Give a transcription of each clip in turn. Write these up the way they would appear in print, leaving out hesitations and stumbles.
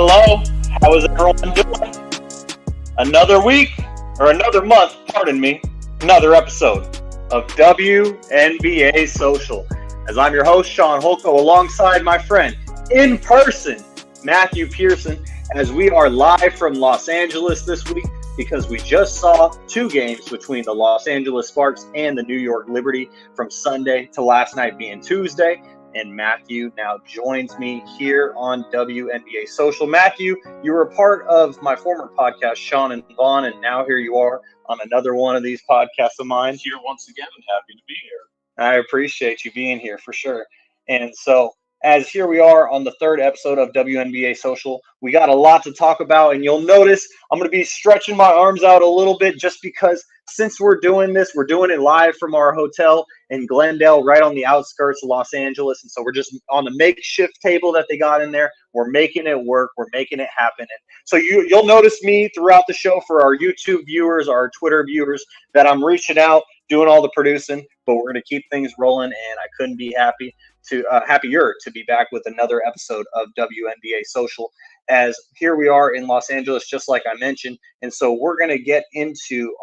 Hello, how is everyone doing? Another week, or another month, pardon me, another episode of WNBA Social. As I'm your host, Shaun Holko, alongside my friend, in person, Matthew Peirson, as we are live from Los Angeles this week because we just saw two games between the Los Angeles Sparks and the New York Liberty from Sunday to last night being Tuesday. And Matthew now joins me here on WNBA Social. Matthew, you were a part of my former podcast, Shaun and Vaughn, and now here you are on another one of these podcasts of mine. Here once again, happy to be here. I appreciate you being here for sure. And so, as here we are on the third episode of WNBA Social, we got a lot to talk about, and you'll notice I'm going to be stretching my arms out a little bit just because since we're doing this, we're doing it live from our hotel in Glendale, right on the outskirts of Los Angeles. And so we're just on the makeshift table that they got in there. We're making it work. We're making it happen. And so you'll notice me throughout the show for our YouTube viewers, our Twitter viewers, that I'm reaching out, doing all the producing, but we're going to keep things rolling. And I couldn't be happier to be back with another episode of WNBA Social, as here we are in Los Angeles, just like I mentioned. And so we're going to get into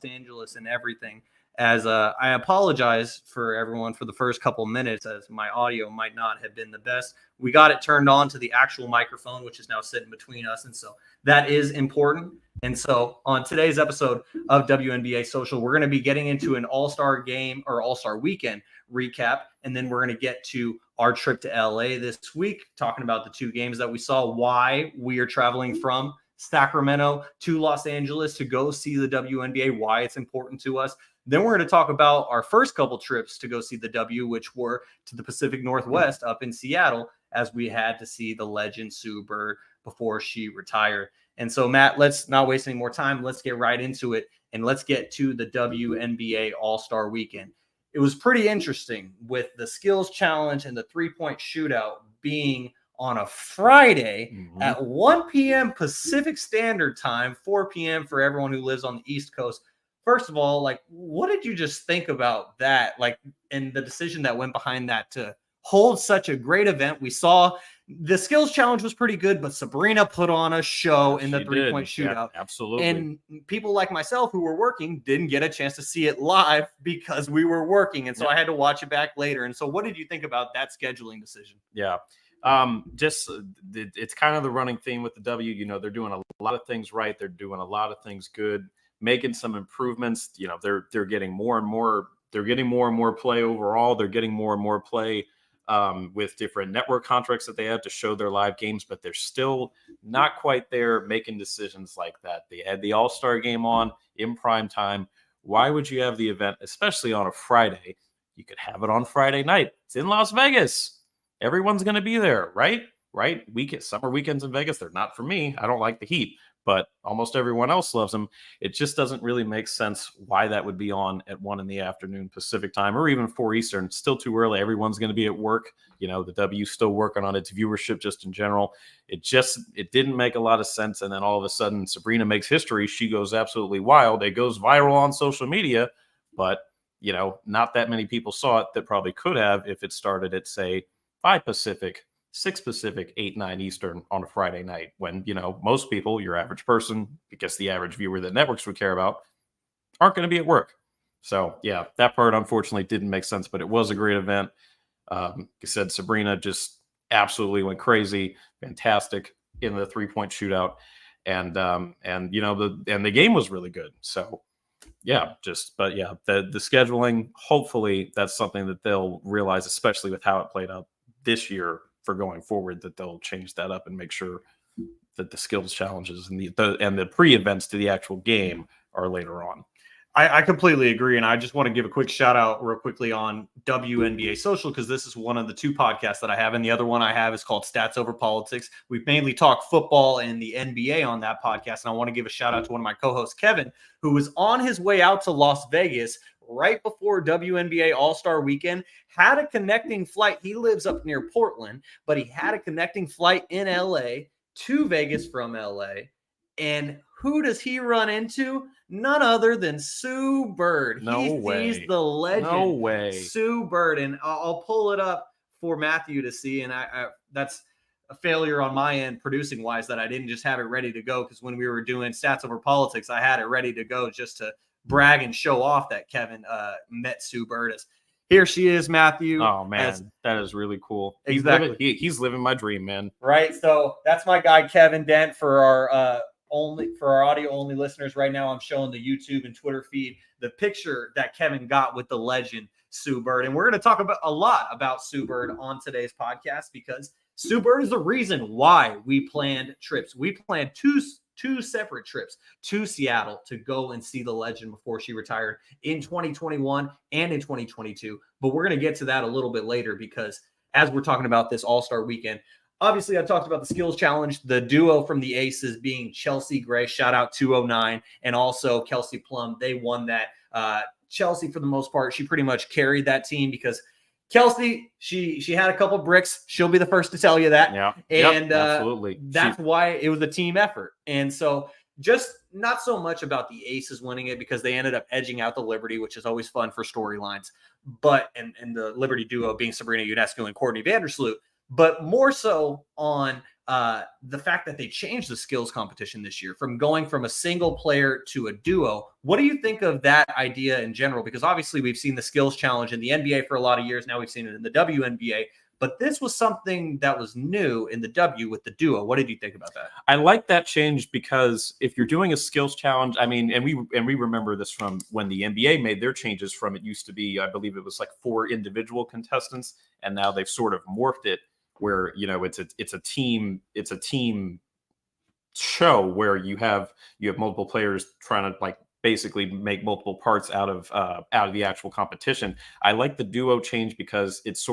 Los Angeles and everything. As I apologize for everyone for the first couple minutes, as my audio might not have been the best. We got it turned on to the actual microphone, which is now sitting between us. And so that is important. And so on today's episode of WNBA Social, we're going to be getting into an all-star game or all-star weekend recap. And then we're going to get to our trip to LA this week, talking about the two games that we saw, why we are traveling from Sacramento to Los Angeles to go see the WNBA, why it's important to us. Then we're going to talk about our first couple trips to go see the W, which were to the Pacific Northwest up in Seattle, as we had to see the legend Sue Bird before she retired. And so, Matt, let's not waste any more time. Let's get right into it, and let's get to the WNBA All-Star Weekend. It was pretty interesting with the skills challenge and the three-point shootout being on a Friday at 1 p.m. Pacific Standard Time, 4 p.m. for everyone who lives on the East Coast. First of all, what did you just think about that? And the decision that went behind that to hold such a great event. We saw the skills challenge was pretty good, but Sabrina put on a show in the three-point shootout. Yeah, absolutely. And people like myself who were working didn't get a chance to see it live because we were working. And so I had to watch it back later. And so what did you think about that scheduling decision? Yeah. It's kind of the running theme with the W. You know, they're doing a lot of things right. They're doing a lot of things good, making some improvements. You know, they're getting more and more. They're getting more and more play overall. They're getting more and more play with different network contracts that they have to show their live games, but they're still not quite there making decisions like that. They had the All-Star game on in prime time. Why would you have the event, especially on a Friday? You could have it on Friday night. It's in Las Vegas. Everyone's going to be there, right? Summer weekends in Vegas, they're not for me. I don't like the heat, but almost everyone else loves them. It just doesn't really make sense why that would be on at 1 p.m. Pacific time, or even 4 Eastern. It's still too early. Everyone's going to be at work. You know, the W's still working on its viewership just in general. It didn't make a lot of sense. And then all of a sudden, Sabrina makes history. She goes absolutely wild. It goes viral on social media, but, you know, not that many people saw it that probably could have if it started at, say, 5 Pacific, 6 Pacific, 8, 9 Eastern on a Friday night, when, you know, most people, your average person, because the average viewer that networks would care about, aren't going to be at work. So, yeah, that part unfortunately didn't make sense, but it was a great event. Like I said, Sabrina just absolutely went crazy, fantastic in the three-point shootout, and you know, the game was really good. So, yeah, the scheduling, hopefully that's something that they'll realize, especially with how it played out this year for going forward, that they'll change that up and make sure that the skills challenges and the pre-events to the actual game are later on. I completely agree. And I just want to give a quick shout out real quickly on WNBA Social, because this is one of the two podcasts that I have. And the other one I have is called Stats Over Politics. We mainly talk football and the NBA on that podcast. And I want to give a shout out to one of my co-hosts, Kevin, who was on his way out to Las Vegas right before WNBA All-Star Weekend, had a connecting flight. He lives up near Portland, but he had a connecting flight in LA to Vegas from LA. And who does he run into? None other than Sue Bird. He's the legend. No way. Sue Bird. And I'll pull it up for Matthew to see. And that's a failure on my end producing wise that I didn't just have it ready to go, because when we were doing Stats Over Politics, I had it ready to go just to brag and show off that Kevin met Sue Bird. Here she is, Matthew. Oh man, that is really cool. Exactly. He's living my dream, man. Right. So that's my guy, Kevin Dent. For our audio only listeners right now, I'm showing the YouTube and Twitter feed the picture that Kevin got with the legend Sue Bird. And we're going to talk about a lot about Sue Bird on today's podcast, because Sue Bird is the reason why we planned trips. We planned two separate trips to Seattle to go and see the legend before she retired in 2021 and in 2022. But we're going to get to that a little bit later, because as we're talking about this All-Star weekend, obviously I talked about the skills challenge, the duo from the Aces being Chelsea Gray, shout out 209, and also Kelsey Plum. They won that. Chelsea, for the most part, she pretty much carried that team, because Kelsey, she had a couple bricks. She'll be the first to tell you that. Yeah, and absolutely. That's why it was a team effort. And so just not so much about the Aces winning it, because they ended up edging out the Liberty, which is always fun for storylines. But and the Liberty duo being Sabrina Ionescu and Courtney Vandersloot, but more so on the fact that they changed the skills competition this year from going from a single player to a duo. What do you think of that idea in general? Because obviously we've seen the skills challenge in the NBA for a lot of years. Now we've seen it in the WNBA, but this was something that was new in the W with the duo. What did you think about that? I like that change, because if you're doing a skills challenge, I mean, and we remember this from when the NBA made their changes from, it used to be, I believe it was like 4 individual contestants, and now they've sort of morphed it where, you know, it's a team show where you have multiple players trying to like basically make multiple parts out of the actual competition. I like the duo change because it's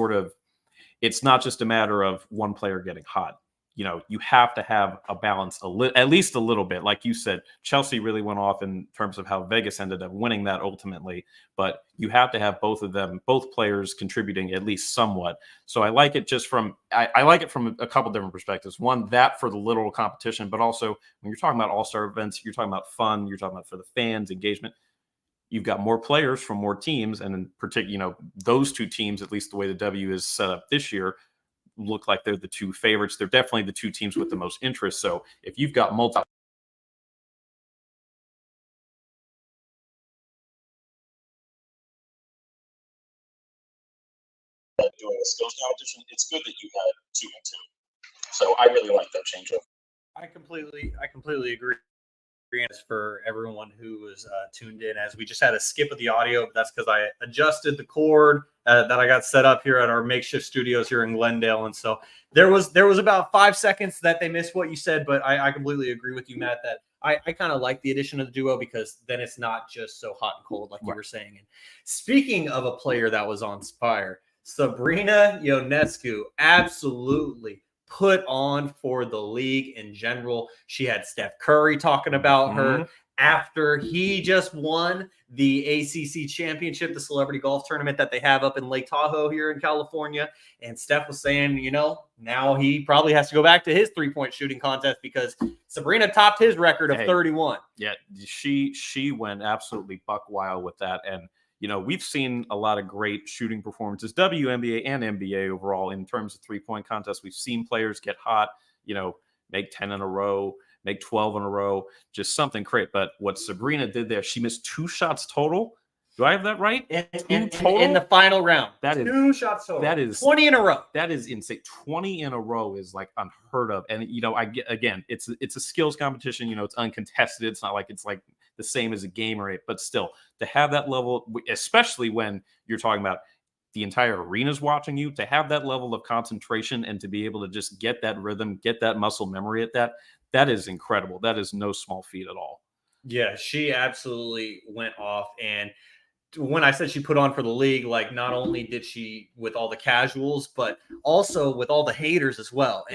not just a matter of one player getting hot. You know, you have to have a balance at least a little bit. Like you said, Chelsea really went off in terms of how Vegas ended up winning that ultimately, but you have to have both players contributing at least somewhat. So I like it I like it from a couple different perspectives. One, that for the literal competition, but also when you're talking about all-star events, you're talking about fun, you're talking about for the fans, engagement. You've got more players from more teams, and in particular, you know, those 2 teams, at least the way the W is set up this year, look like they're the 2 favorites. They're definitely the 2 teams with the most interest. So if you've got doing a skills competition, it's good that you had 2 and 2. So I really like that changeover. I completely agree. For everyone who was tuned in, as we just had a skip of the audio, but that's because I adjusted the cord that I got set up here at our makeshift studios here in Glendale, and so there was about 5 seconds that they missed what you said, but I completely agree with you, Matt, that I kind of like the addition of the duo, because then it's not just so hot and cold like you were saying. And speaking of a player that was on fire, Sabrina Ionescu absolutely put on for the league in general. She had Steph Curry talking about her after he just won the ACC championship, the celebrity golf tournament that they have up in Lake Tahoe here in California. And Steph was saying, you know, now he probably has to go back to his 3-point shooting contest, because Sabrina topped his record of 31. Yeah, she went absolutely buck wild with that. And you know, we've seen a lot of great shooting performances, WNBA and NBA overall, in terms of 3-point contests. We've seen players get hot, you know, make 10 in a row, make 12 in a row, just something great. But what Sabrina did there, she missed 2 shots total. Do I have that right? In the final round. That is 2 shots total. That is 20 in a row. That is insane. 20 in a row is like unheard of. And, you know, it's a skills competition. You know, it's uncontested. It's not like it's like the same as a game or but still to have that level, especially when you're talking about the entire arena's watching you, to have that level of concentration and to be able to just get that rhythm, get that muscle memory at that is incredible. That is no small feat at all. Yeah, she absolutely went off. And when I said she put on for the league, like not only did she with all the casuals, but also with all the haters as well.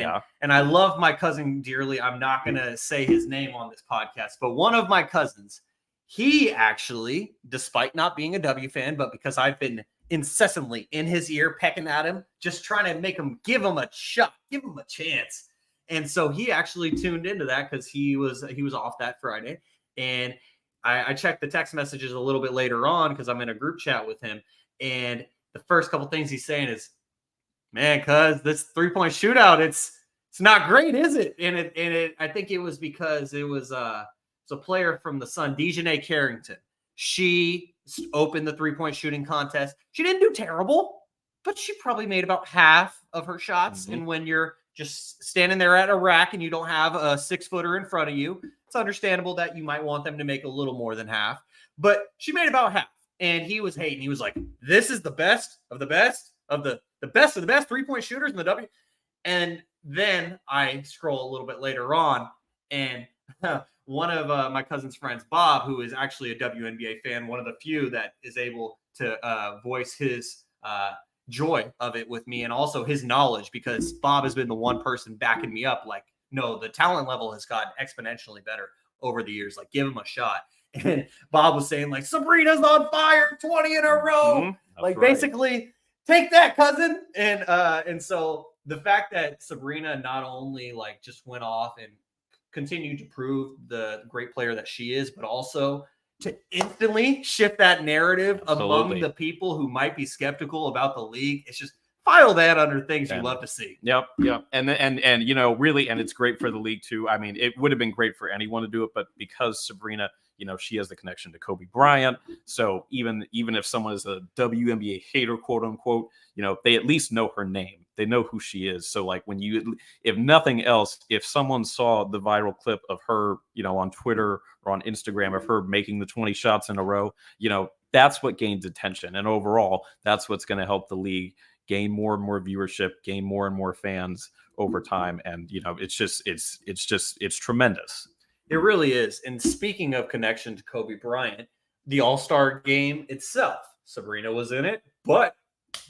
And I love my cousin dearly. I'm not going to say his name on this podcast, but one of my cousins, he actually, despite not being a W fan, but because I've been incessantly in his ear, pecking at him, just trying to make him give him a shot, give him a chance. And so he actually tuned into that because he was off that Friday. And I checked the text messages a little bit later on because I'm in a group chat with him. And the first couple things he's saying is, man, cuz this 3-point shootout, It's not great, is it? I think it was because it was a player from the Sun, Dejanay Carrington. She opened the 3-point shooting contest. She didn't do terrible, but she probably made about half of her shots. And when you're just standing there at a rack and you don't have a 6-footer in front of you, it's understandable that you might want them to make a little more than half. But she made about half. And he was hating. He was like, this is the best of the best of the best of the best 3-point shooters in the W. And then I scroll a little bit later on, and one of my cousin's friends, Bob, who is actually a WNBA fan, one of the few that is able to voice his joy of it with me, and also his knowledge, because Bob has been the one person backing me up. Like, no, the talent level has gotten exponentially better over the years. Like, give him a shot. And Bob was saying, like, Sabrina's on fire, 20 in a row. Like, right. Basically, take that, cousin. And so the fact that Sabrina not only like just went off and continued to prove the great player that she is, but also to instantly shift that narrative among the people who might be skeptical about the league. It's just file that under things you love to see. Yep. And you know, really, and it's great for the league too. I mean, it would have been great for anyone to do it, but because Sabrina, you know, she has the connection to Kobe Bryant. So even if someone is a WNBA hater, quote unquote, you know, they at least know her name. They know who she is. So like when you, if nothing else, if someone saw the viral clip of her, you know, on Twitter or on Instagram of her making the 20 shots in a row, you know, that's what gains attention. And overall, that's what's going to help the league gain more and more viewership, gain more and more fans over time. And, you know, it's tremendous. It really is. And speaking of connection to Kobe Bryant, the All-Star game itself, Sabrina was in it, but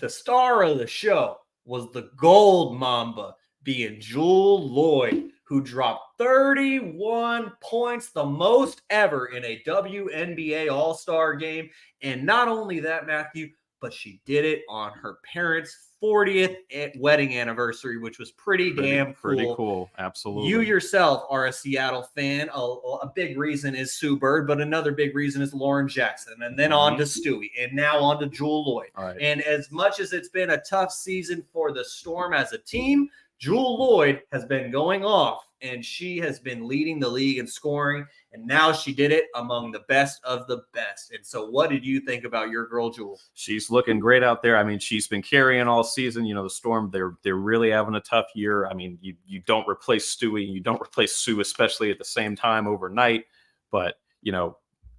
the star of the show was the gold mamba, being Jewel Lloyd, who dropped 31 points, the most ever in a WNBA All-Star game. And not only that, Matthew, but she did it on her parents' 40th wedding anniversary, which was pretty damn cool. Pretty cool. Absolutely. You yourself are a Seattle fan. A big reason is Sue Bird, but another big reason is Lauren Jackson, and then on to Stewie, and now on to Jewel Lloyd. Right. And as much as it's been a tough season for the Storm as a team, Jewel Lloyd has been going off, and she has been leading the league in scoring, and now she did it among the best of the best. And so what did you think about your girl, Jewel? She's looking great out there. I mean, she's been carrying all season. You know, the Storm, they're really having a tough year. I mean, you don't replace Stewie, you don't replace Sue, especially at the same time overnight. But, you know,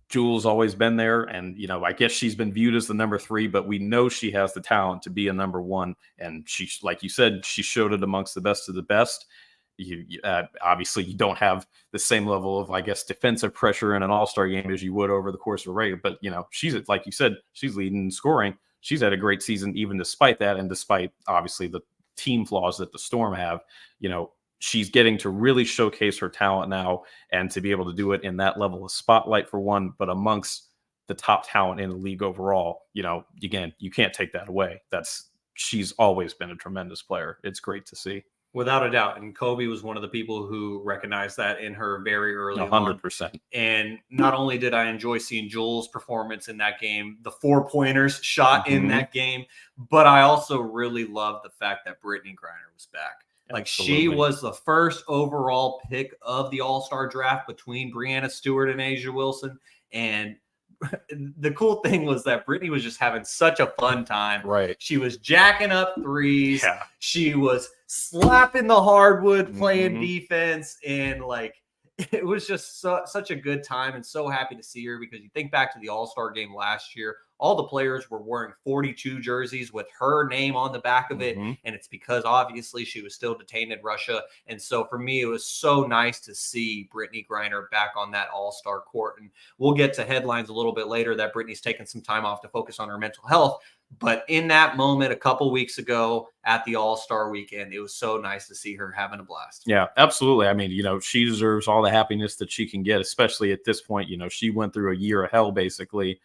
Jewel's always been there, and, you know, I guess she's been viewed as the number 3, but we know she has the talent to be a number 1. And she, like you said, she showed it amongst the best of the best. Obviously, you don't have the same level of, I guess, defensive pressure in an All-Star game as you would over the course of a regular. But, you know, she's, like you said, she's leading in scoring. She's had a great season even despite that, and despite, obviously, the team flaws that the Storm have. You know, she's getting to really showcase her talent now, and to be able to do it in that level of spotlight for one, but amongst the top talent in the league overall. You know, again, you can't take that away. She's always been a tremendous player. It's great to see. Without a doubt. And Kobe was one of the people who recognized that in her very early 100%. And not only did I enjoy seeing Jewel's performance in that game, the 4-pointers shot in that game, but I also really loved the fact that Brittany Griner was back. Like, she was the first overall pick of the All-Star draft between Breanna Stewart and Asia Wilson. And the cool thing was that Brittany was just having such a fun time. Right. She was jacking up threes. Yeah. She was slapping the hardwood, playing defense, and like, it was just such a good time, and so happy to see her, because you think back to the All-Star game last year, all the players were wearing 42 jerseys with her name on the back of it. And it's because obviously she was still detained in Russia. And so for me, it was so nice to see Brittany Griner back on that All-Star court. And we'll get to headlines a little bit later that Brittany's taken some time off to focus on her mental health. But in that moment, a couple weeks ago at the All-Star weekend, it was so nice to see her having a blast. Yeah, absolutely. I mean, you know, she deserves all the happiness that she can get, especially at this point. You know, she went through a year of hell, basically,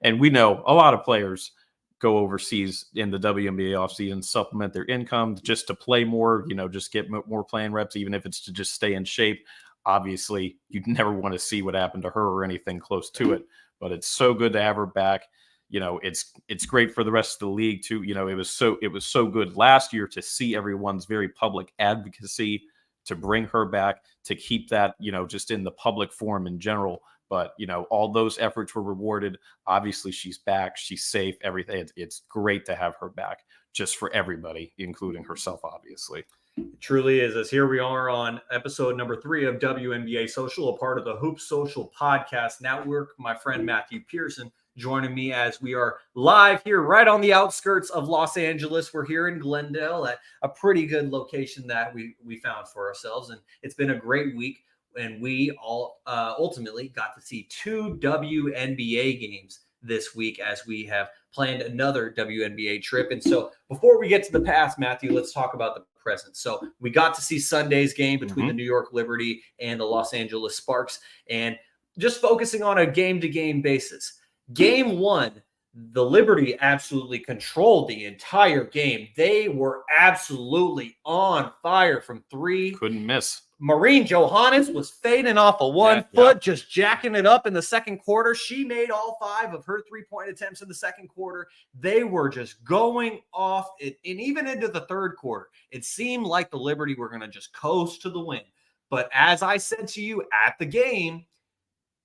and we know a lot of players go overseas in the WNBA offseason, supplement their income just to play more, you know, just get more playing reps, even if it's to just stay in shape. Obviously, you'd never want to see what happened to her or anything close to it, but it's so good to have her back. it's great for the rest of the league too. It was so good last year to see everyone's very public advocacy to bring her back, to keep that, just in the public forum in general. But, all those efforts were rewarded. Obviously, she's back. She's safe. Everything. It's great to have her back, just for everybody, including herself, obviously. It truly is. As here we are on episode number 3 of WNBA Social, a part of the Hoop Social podcast network. My friend Matthew Peirson joining me as we are live here right on the outskirts of Los Angeles. We're here in Glendale at a pretty good location that we found for ourselves. And it's been a great week. And we all ultimately got to see 2 WNBA games this week as we have planned another WNBA trip. And so before we get to the past, Matthew, let's talk about the present. So we got to see Sunday's game between the New York Liberty and the Los Angeles Sparks. And just focusing on a game-to-game basis. Game 1, the Liberty absolutely controlled the entire game. They were absolutely on fire from 3. Couldn't miss. Maureen Johannes was fading off of one foot, just jacking it up in the second quarter. She made all 5 of her 3-point attempts in the second quarter. They were just going off it, and even into the third quarter, it seemed like the Liberty were going to just coast to the win. But as I said to you at the game,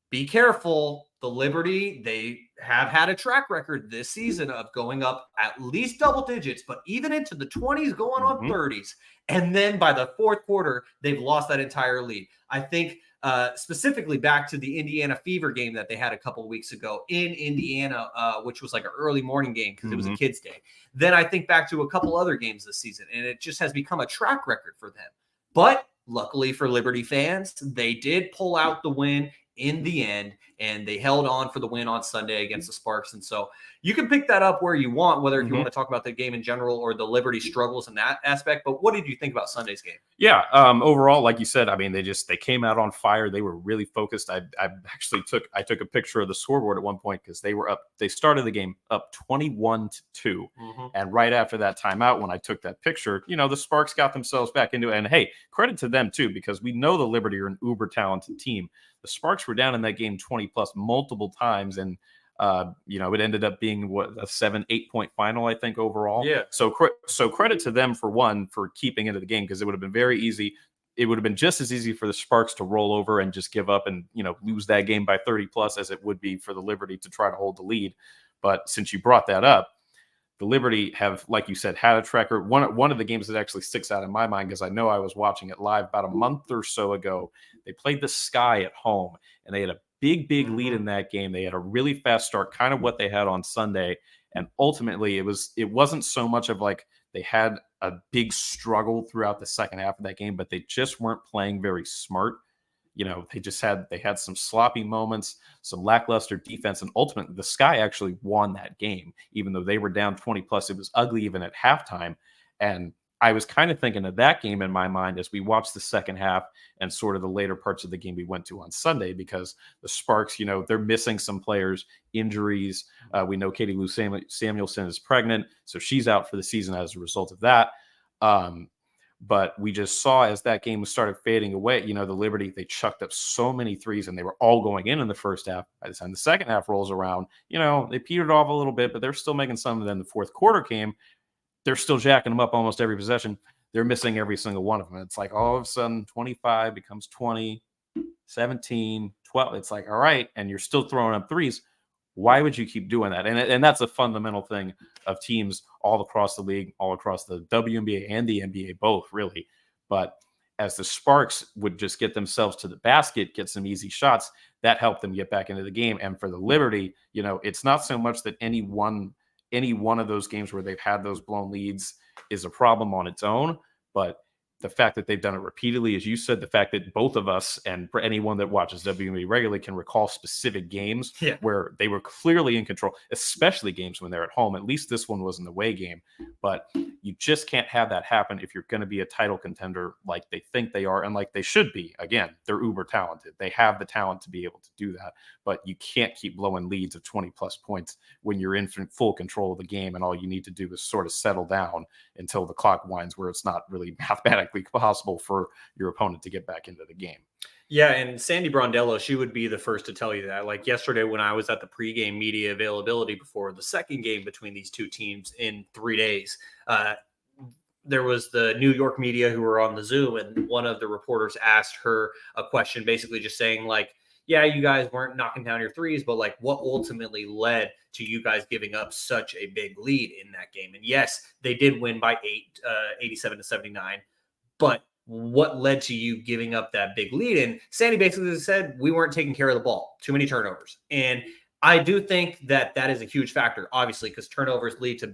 be careful. The Liberty, they have had a track record this season of going up at least double digits, but even into the 20s, going on 30s. And then by the fourth quarter, they've lost that entire lead. I think specifically back to the Indiana Fever game that they had a couple of weeks ago in Indiana, which was like an early morning game because it was a kids' day. Then I think back to a couple other games this season, and it just has become a track record for them. But luckily for Liberty fans, they did pull out the win in the end, and they held on for the win on Sunday against the Sparks. And so you can pick that up where you want, whether if you want to talk about the game in general or the Liberty struggles in that aspect. But what did you think about Sunday's game? Yeah, overall, like you said, I mean, they came out on fire. They were really focused. I actually took a picture of the scoreboard at one point because they were up. They started the game up 21-2, and right after that timeout, when I took that picture, the Sparks got themselves back into it. And hey, credit to them too, because we know the Liberty are an uber talented team. The Sparks were down in that game 20+ multiple times, and it ended up being a 7-8 point final, I think, overall. Yeah. So credit to them for keeping into the game, because it would have been very easy. It would have been just as easy for the Sparks to roll over and just give up and lose that game by 30+ as it would be for the Liberty to try to hold the lead. But since you brought that up, the Liberty have, like you said, had a track record. One of the games that actually sticks out in my mind, because I know I was watching it live about a month or so ago. They played the Sky at home, and they had a big lead in that game. They had a really fast start, kind of what they had on Sunday. And ultimately, it wasn't so much of like they had a big struggle throughout the second half of that game, but they just weren't playing very smart. They had some sloppy moments, some lackluster defense, and ultimately the Sky actually won that game, even though they were down 20+. It was ugly even at halftime. And I was kind of thinking of that game in my mind as we watched the second half and sort of the later parts of the game we went to on Sunday, because the Sparks, they're missing some players, injuries. We know Katie Lou Samuelson is pregnant, so she's out for the season as a result of that. But we just saw as that game started fading away, the Liberty, they chucked up so many threes and they were all going in the first half. By the time the second half rolls around, they petered off a little bit, but they're still making some. And then the fourth quarter came, they're still jacking them up almost every possession. They're missing every single one of them. It's like all of a sudden 25 becomes 20, 17, 12. It's like, all right, and you're still throwing up threes. Why would you keep doing that? And that's a fundamental thing of teams all across the league, all across the WNBA and the NBA, both really. But as the Sparks would just get themselves to the basket, get some easy shots, that helped them get back into the game. And for the Liberty, it's not so much that any one of those games where they've had those blown leads is a problem on its own, but the fact that they've done it repeatedly, as you said, the fact that both of us and for anyone that watches WNBA regularly can recall specific games where they were clearly in control, especially games when they're at home. At least this one was an away game, but you just can't have that happen if you're going to be a title contender like they think they are and like they should be. Again, they're uber talented. They have the talent to be able to do that, but you can't keep blowing leads of 20+ points when you're in full control of the game, and all you need to do is sort of settle down until the clock winds where it's not really mathematically possible for your opponent to get back into the game. Yeah, and Sandy Brondello, she would be the first to tell you that. Like yesterday when I was at the pregame media availability before the second game between these two teams in 3 days, there was the New York media who were on the Zoom, and one of the reporters asked her a question, basically just saying like, yeah, you guys weren't knocking down your threes, but like what ultimately led to you guys giving up such a big lead in that game? And yes, they did win by 87-79, but what led to you giving up that big lead? And Sandy basically said, we weren't taking care of the ball, too many turnovers. And I do think that that is a huge factor, obviously, because turnovers lead to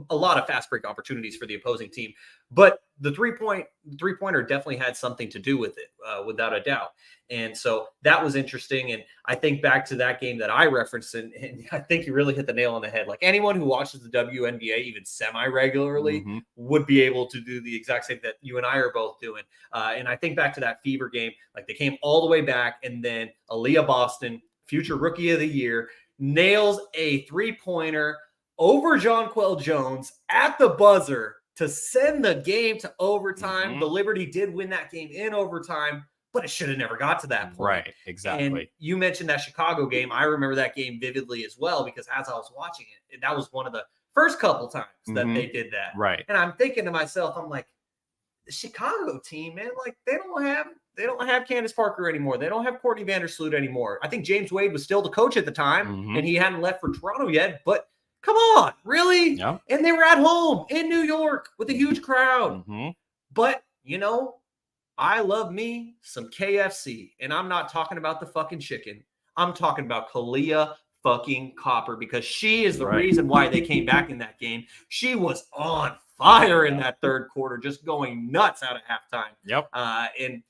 a lot of fast break opportunities for the opposing team. But the three-pointer definitely had something to do with it, without a doubt. And so that was interesting. And I think back to that game that I referenced, and I think you really hit the nail on the head. Like anyone who watches the WNBA even semi-regularly would be able to do the exact same that you and I are both doing. And I think back to that Fever game, like they came all the way back, and then Aaliyah Boston, future rookie of the year, nails a three-pointer over Jonquel Jones at the buzzer to send the game to overtime. The Liberty did win that game in overtime, but it should have never got to that point. Right, exactly. And you mentioned that Chicago game. I remember that game vividly as well, because as I was watching it, that was one of the first couple times that they did that. Right. And I'm thinking to myself, I'm like, the Chicago team, man, like they don't have Candace Parker anymore. They don't have Courtney Vandersloot anymore. I think James Wade was still the coach at the time, and he hadn't left for Toronto yet. But come on, really? Yeah. And they were at home in New York with a huge crowd. But, you know, I love me some KFC. And I'm not talking about the fucking chicken. I'm talking about Kalia fucking Copper, because she is the reason why they came back in that game. She was on fire in that third quarter, just going nuts out of halftime. Yep. And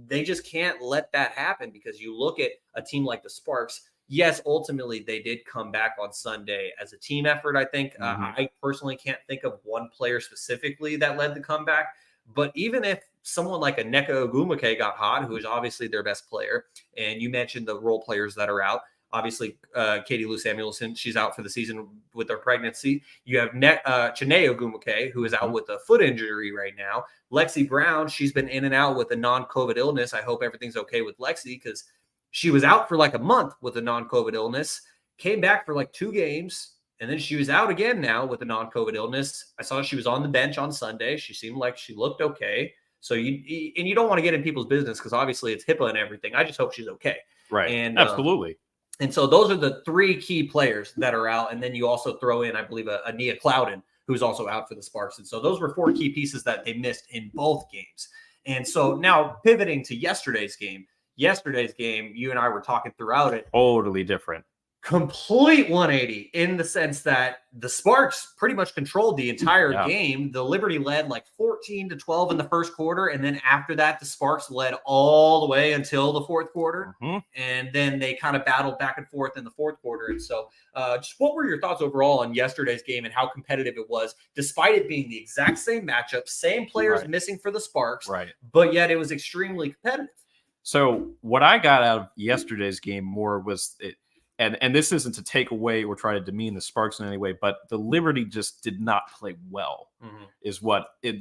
they just can't let that happen, because you look at a team like the Sparks. Yes, ultimately they did come back on Sunday as a team effort, I think. I personally can't think of one player specifically that led the comeback. But even if someone like a Nneka Ogwumike got hot, who is obviously their best player, and you mentioned the role players that are out, obviously, Katie Lou Samuelson, she's out for the season with her pregnancy. You have Chiney Ogwumike, who is out with a foot injury right now. Lexi Brown, she's been in and out with a non-COVID illness. I hope everything's okay with Lexi, because she was out for like a month with a non-COVID illness, came back for like 2 games, and then she was out again now with a non-COVID illness. I saw she was on the bench on Sunday. She seemed like she looked okay. So you don't want to get in people's business, because obviously it's HIPAA and everything. I just hope she's okay. Right. And absolutely. And so those are the 3 key players that are out. And then you also throw in, I believe, a Nia Clouden, who's also out for the Sparks. And so those were 4 key pieces that they missed in both games. And so now pivoting to yesterday's game, you and I were talking throughout it. Totally different. Complete 180 in the sense that the Sparks pretty much controlled the entire game. The Liberty led like 14-12 in the first quarter. And then after that, the Sparks led all the way until the fourth quarter. And then they kind of battled back and forth in the fourth quarter. And so just what were your thoughts overall on yesterday's game and how competitive it was, despite it being the exact same matchup, same players missing for the Sparks, but yet it was extremely competitive? So what I got out of yesterday's game more was it. And this isn't to take away or try to demean the Sparks in any way, but the Liberty just did not play well,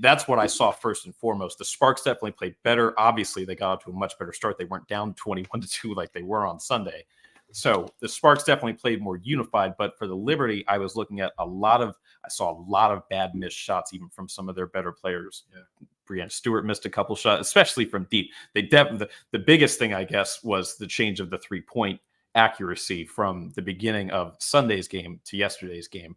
that's what I saw first and foremost. The Sparks definitely played better. Obviously, they got off to a much better start. They weren't down 21-2 like they were on Sunday. So the Sparks definitely played more unified. But for the Liberty, I was looking at I saw a lot of bad missed shots, even from some of their better players. Breanna Stewart missed a couple shots, especially from deep. The biggest thing, I guess, was the change of the 3-point accuracy from the beginning of Sunday's game to yesterday's game,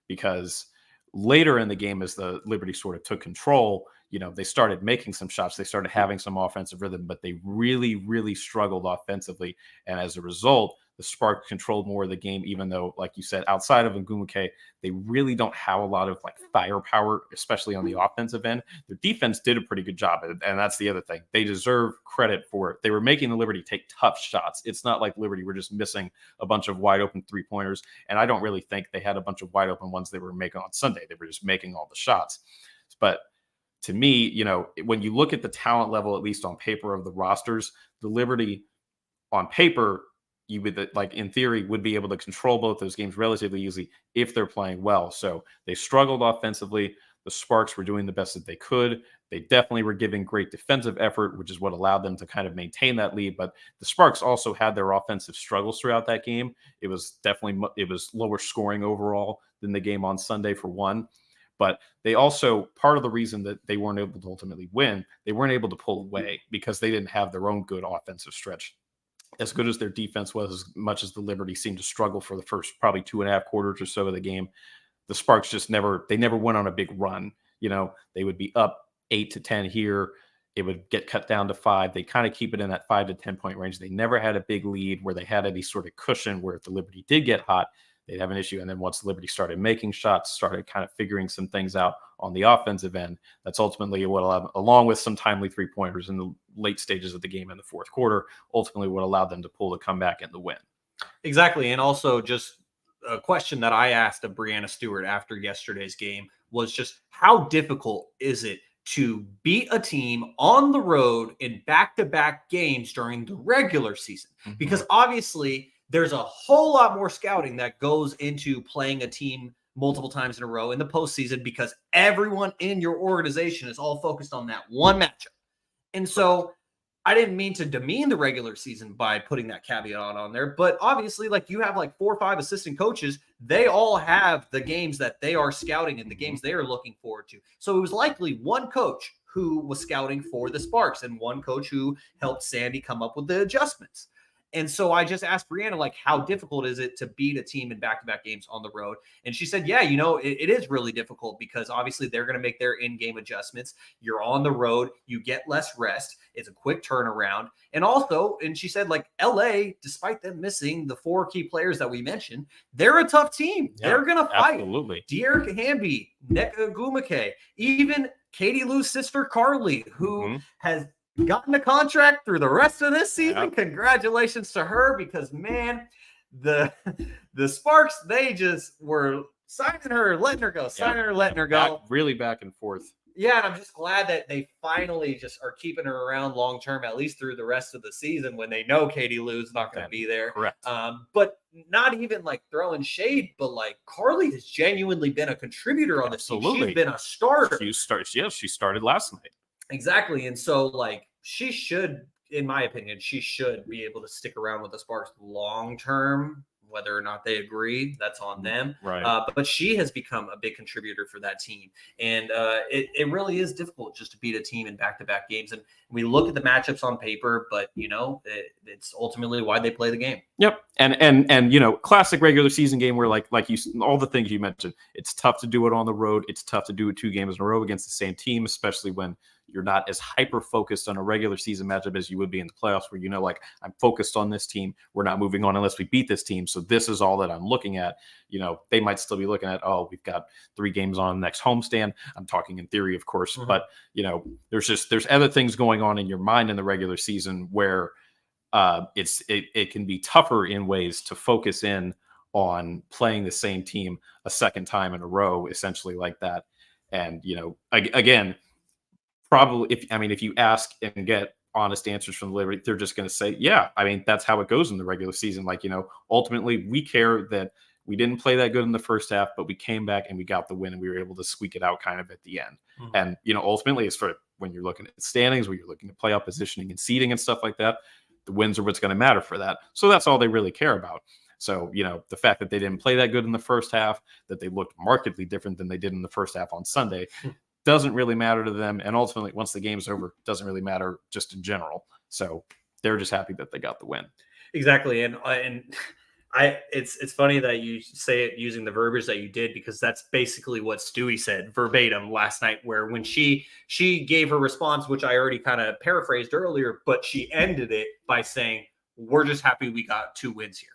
because later in the game, as the Liberty sort of took control, they started making some shots, they started having some offensive rhythm, but they really, really struggled offensively. And as a result, the Sparks controlled more of the game, even though, like you said, outside of Ogwumike, they really don't have a lot of like firepower, especially on the offensive end. Their defense did a pretty good job. And that's the other thing. They deserve credit for it. They were making the Liberty take tough shots. It's not like Liberty were just missing a bunch of wide open 3-pointers. And I don't really think they had a bunch of wide open ones they were making on Sunday. They were just making all the shots. But to me, when you look at the talent level, at least on paper of the rosters, the Liberty on paper, you would, like in theory, would be able to control both those games relatively easily if they're playing well. So they struggled offensively. The The Sparks were doing the best that they could. They definitely were giving great defensive effort, which is what allowed them to kind of maintain that lead. But the Sparks also had their offensive struggles throughout that game. It was lower scoring overall than the game on Sunday, for one. But they also, part of the reason that they weren't able to ultimately win, they weren't able to pull away because they didn't have their own good offensive stretch. As good as their defense was, as much as the Liberty seemed to struggle for the first probably 2.5 quarters or so of the game, the Sparks just never went on a big run. They would be up 8 to 10 here. It would get cut down to 5. They kind of keep it in that 5 to 10 point range. They never had a big lead where they had any sort of cushion where if the Liberty did get hot, they'd have an issue. And then once the Liberty started making shots, started kind of figuring some things out on the offensive end, that's ultimately what allowed, along with some timely 3-pointers in the late stages of the game in the fourth quarter, ultimately what allowed them to pull the comeback and the win. Exactly. And also just a question that I asked of Breanna Stewart after yesterday's game was just how difficult is it to beat a team on the road in back-to-back games during the regular season? Mm-hmm. Because obviously there's a whole lot more scouting that goes into playing a team multiple times in a row in the postseason because everyone in your organization is all focused on that one matchup. And so I didn't mean to demean the regular season by putting that caveat on there, but obviously, like, you have like 4 or 5 assistant coaches. They all have the games that they are scouting and the games they are looking forward to. So it was likely one coach who was scouting for the Sparks and one coach who helped Sandy come up with the adjustments. And so I just asked Breanna, like, how difficult is it to beat a team in back-to-back games on the road? And she said, yeah, it is really difficult because obviously they're going to make their in-game adjustments. You're on the road. You get less rest. It's a quick turnaround. And also, and she said, like, LA, despite them missing the 4 key players that we mentioned, they're a tough team. Yeah, they're going to fight. Absolutely. De'Erica Hamby, Nneka Ogwumike, even Katie Lou's sister, Carly, who has gotten a contract through the rest of this season. Yep. Congratulations to her because, man, the Sparks, they just were signing her, letting her go, letting her go. Really back and forth. Yeah, and I'm just glad that they finally just are keeping her around long term, at least through the rest of the season when they know Katie Lou's not going to be there. Correct. But not even like throwing shade, but like Carly has genuinely been a contributor on this team. She's been a starter. She started last night. Exactly. And so, like, she should, in my opinion, she should be able to stick around with the Sparks long term. Whether or not they agree, that's on them. Right. But she has become a big contributor for that team. And it really is difficult just to beat a team in back-to-back games. And we look at the matchups on paper, but, it's ultimately why they play the game. Yep. And classic regular season game where like you, all the things you mentioned, it's tough to do it on the road. It's tough to do it 2 games in a row against the same team, especially when you're not as hyper-focused on a regular season matchup as you would be in the playoffs where, like, I'm focused on this team. We're not moving on unless we beat this team. So this is all that I'm looking at. They might still be looking at, we've got 3 games on the next homestand. I'm talking in theory, of course. Mm-hmm. But, there's other things going on in your mind in the regular season where it can be tougher in ways to focus in on playing the same team a second time in a row, essentially like that. And, again, probably if you ask and get honest answers from the Liberty, they're just going to say, yeah, that's how it goes in the regular season. Like, ultimately we care that we didn't play that good in the first half, but we came back and we got the win and we were able to squeak it out kind of at the end. Mm-hmm. And, ultimately it's for when you're looking at standings, when you're looking at playoff positioning and seeding and stuff like that, the wins are what's going to matter for that. So that's all they really care about. So, the fact that they didn't play that good in the first half, that they looked markedly different than they did in the first half on Sunday, doesn't really matter to them. And ultimately, once the game's over, it doesn't really matter just in general. So they're just happy that they got the win. Exactly. And it's funny that you say it using the verbiage that you did, because that's basically what Stewie said verbatim last night, where when she gave her response, which I already kind of paraphrased earlier, but she ended it by saying, we're just happy we got 2 wins here.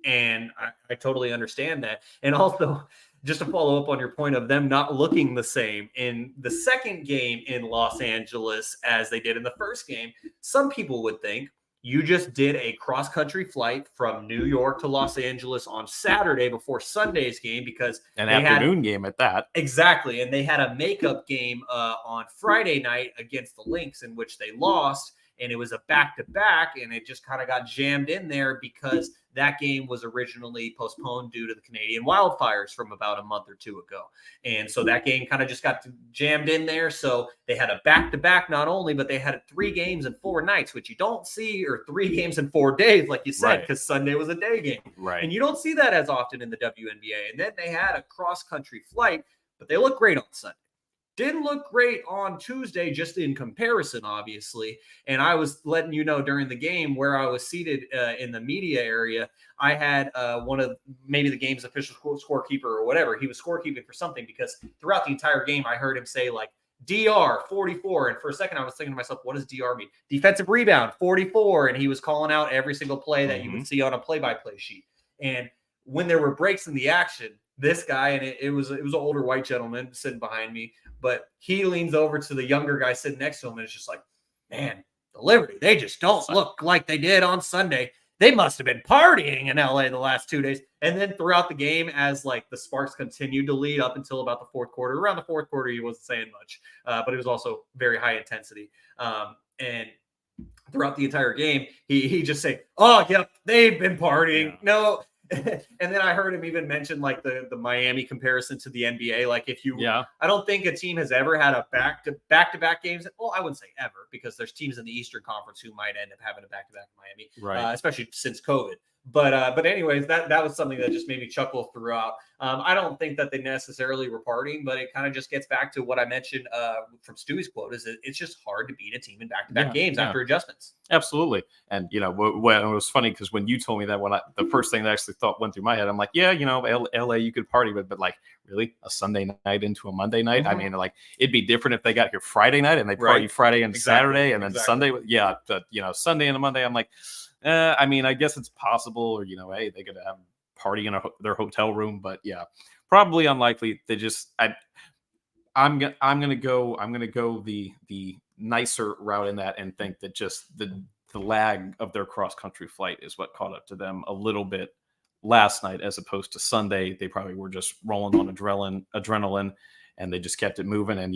And I totally understand that. And also, just to follow up on your point of them not looking the same in the second game in Los Angeles as they did in the first game, some people would think you just did a cross-country flight from New York to Los Angeles on Saturday before Sunday's game, because an afternoon game at that. Exactly. And they had a makeup game on Friday night against the Lynx in which they lost. And it was a back-to-back, and it just kind of got jammed in there because that game was originally postponed due to the Canadian wildfires from about a month or two ago. And so that game kind of just got jammed in there. So they had a back-to-back not only, but they had 3 games in 4 nights, which you don't see, or 3 games in 4 days, like you said, because Sunday was a day game. Right. And you don't see that as often in the WNBA. And then they had a cross-country flight, but they looked great on Sunday. Didn't look great on Tuesday, just in comparison, obviously. And I was letting you know during the game where I was seated in the media area. I had one of maybe the game's official scorekeeper or whatever. He was scorekeeping for something, because throughout the entire game, I heard him say like DR 44. And for a second, I was thinking to myself, what does DR mean? Defensive rebound 44. And he was calling out every single play that you would see on a play-by-play sheet. And when there were breaks in the action, this guy, and it was an older white gentleman sitting behind me, but he leans over to the younger guy sitting next to him, and it's just like, man, the Liberty, they just don't look like they did on Sunday. They must have been partying in LA the last 2 days. And then throughout the game, as like the Sparks continued to lead up until about the fourth quarter, around the fourth quarter, he wasn't saying much, but it was also very high intensity. And throughout the entire game, he just said, oh, yep, they've been partying. Yeah. No. And then I heard him even mention like the Miami comparison to the NBA. Like I don't think a team has ever had a back-to-back games. Well, I wouldn't say ever, because there's teams in the Eastern Conference who might end up having a back-to-back in Miami, right? Especially since COVID. But anyways, that was something that just made me chuckle throughout. I don't think that they necessarily were partying, but it kind of just gets back to what I mentioned from Stewie's quote, is that it's just hard to beat a team in back-to-back games after adjustments. Absolutely. And, it was funny because when you told me that, the first thing that I actually went through my head, I'm like, yeah, LA, you could party with, but like, really, a Sunday night into a Monday night? Mm-hmm. I mean, like, it'd be different if they got here Friday night and they party Friday and Saturday, and then Sunday. Yeah. But, Sunday and a Monday, I'm like, I mean, I guess it's possible, or, hey, they could have a party in their hotel room, but yeah, probably unlikely. They just, I'm going to go the nicer route in that, and think that just the lag of their cross country flight is what caught up to them a little bit last night, as opposed to Sunday. They probably were just rolling on adrenaline, and they just kept it moving. And,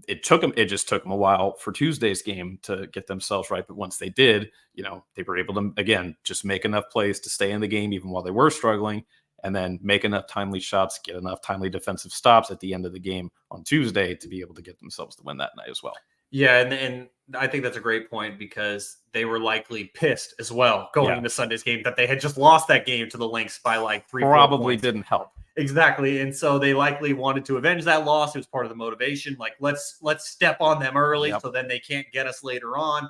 it just took them a while for Tuesday's game to get themselves right. But once they did, they were able to, again, just make enough plays to stay in the game, even while they were struggling, and then make enough timely shots, get enough timely defensive stops at the end of the game on Tuesday to be able to get themselves to win that night as well. Yeah, and I think that's a great point, because they were likely pissed as well going into Sunday's game that they had just lost that game to the Lynx by like 3 Probably didn't help. Exactly. And so they likely wanted to avenge that loss. It was part of the motivation. Like, let's step on them early, so then they can't get us later on.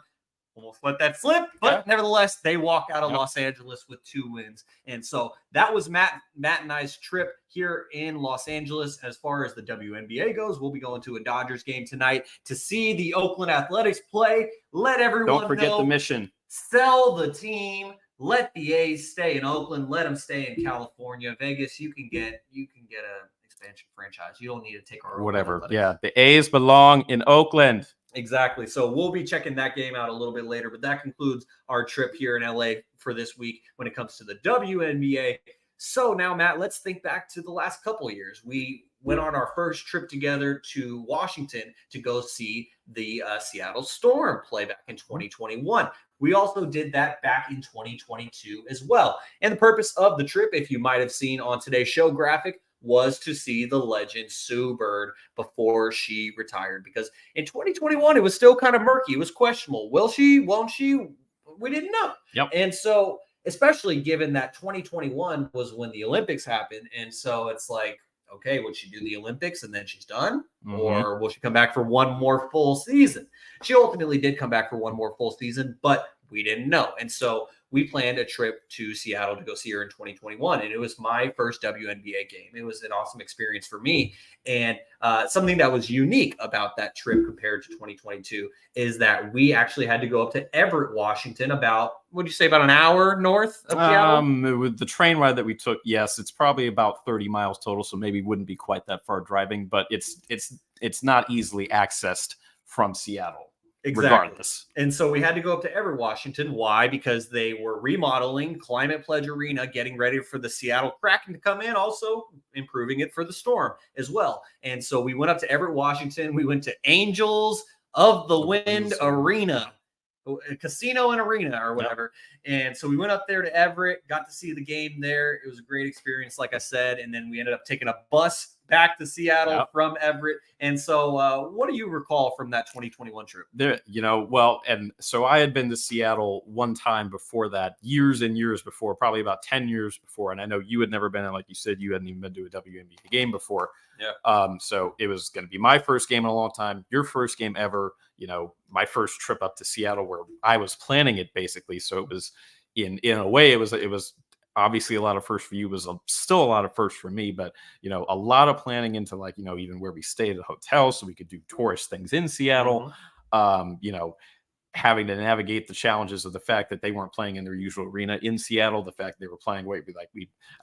Almost let that slip, but nevertheless, they walk out of Los Angeles with 2 wins. And so that was Matt and I's trip here in Los Angeles. As far as the WNBA goes, we'll be going to a Dodgers game tonight to see the Oakland Athletics play. Let everyone know. Don't forget the mission. Sell the team. Let the A's stay in Oakland. Let them stay in California. Vegas, you can get an expansion franchise. You don't need to take our whatever. Athletics. Yeah, the A's belong in Oakland. Exactly. So we'll be checking that game out a little bit later. But that concludes our trip here in LA for this week when it comes to the WNBA. So now, Matt, let's think back to the last couple of years. We went on our first trip together to Washington to go see the Seattle Storm play back in 2021. We also did that back in 2022 as well. And the purpose of the trip, if you might have seen on today's show graphic, was to see the legend Sue Bird before she retired. Because in 2021, it was still kind of murky. It was questionable. Will she? Won't she? We didn't know. Yep. And so, especially given that 2021 was when the Olympics happened. And so it's like, okay, would she do the Olympics and then she's done? Mm-hmm. Or will she come back for one more full season? She ultimately did come back for one more full season, but we didn't know. And so we planned a trip to Seattle to go see her in 2021. And it was my first WNBA game. It was an awesome experience for me. And something that was unique about that trip compared to 2022 is that we actually had to go up to Everett, Washington, about, what'd you say, about an hour north of Seattle? With the train ride that we took, yes, it's probably about 30 miles total. So maybe wouldn't be quite that far driving, but it's not easily accessed from Seattle. Exactly. Regardless. And so we had to go up to Everett, Washington. Why? Because they were remodeling Climate Pledge Arena, getting ready for the Seattle Kraken to come in, also improving it for the Storm as well. And so we went up to Everett, Washington. We went to Angels of the Wind Arena. a casino and arena or whatever. And so we went up there to Everett, got to see the game there. It was a great experience, like I said. And then we ended up taking a bus back to Seattle from Everett. And so what do you recall from that 2021 trip? There, well, and so I had been to Seattle one time before that, years and years before, probably about 10 years before. And I know you had never been, and like you said, you hadn't even been to a WNBA game before. So it was going to be my first game in a long time, your first game ever, my first trip up to Seattle where I was planning it basically. So it was in a way, it was obviously a lot of first for you, was still a lot of first for me, but a lot of planning into like, even where we stayed at a hotel so we could do tourist things in Seattle. Having to navigate the challenges of the fact that they weren't playing in their usual arena in Seattle, the fact they were playing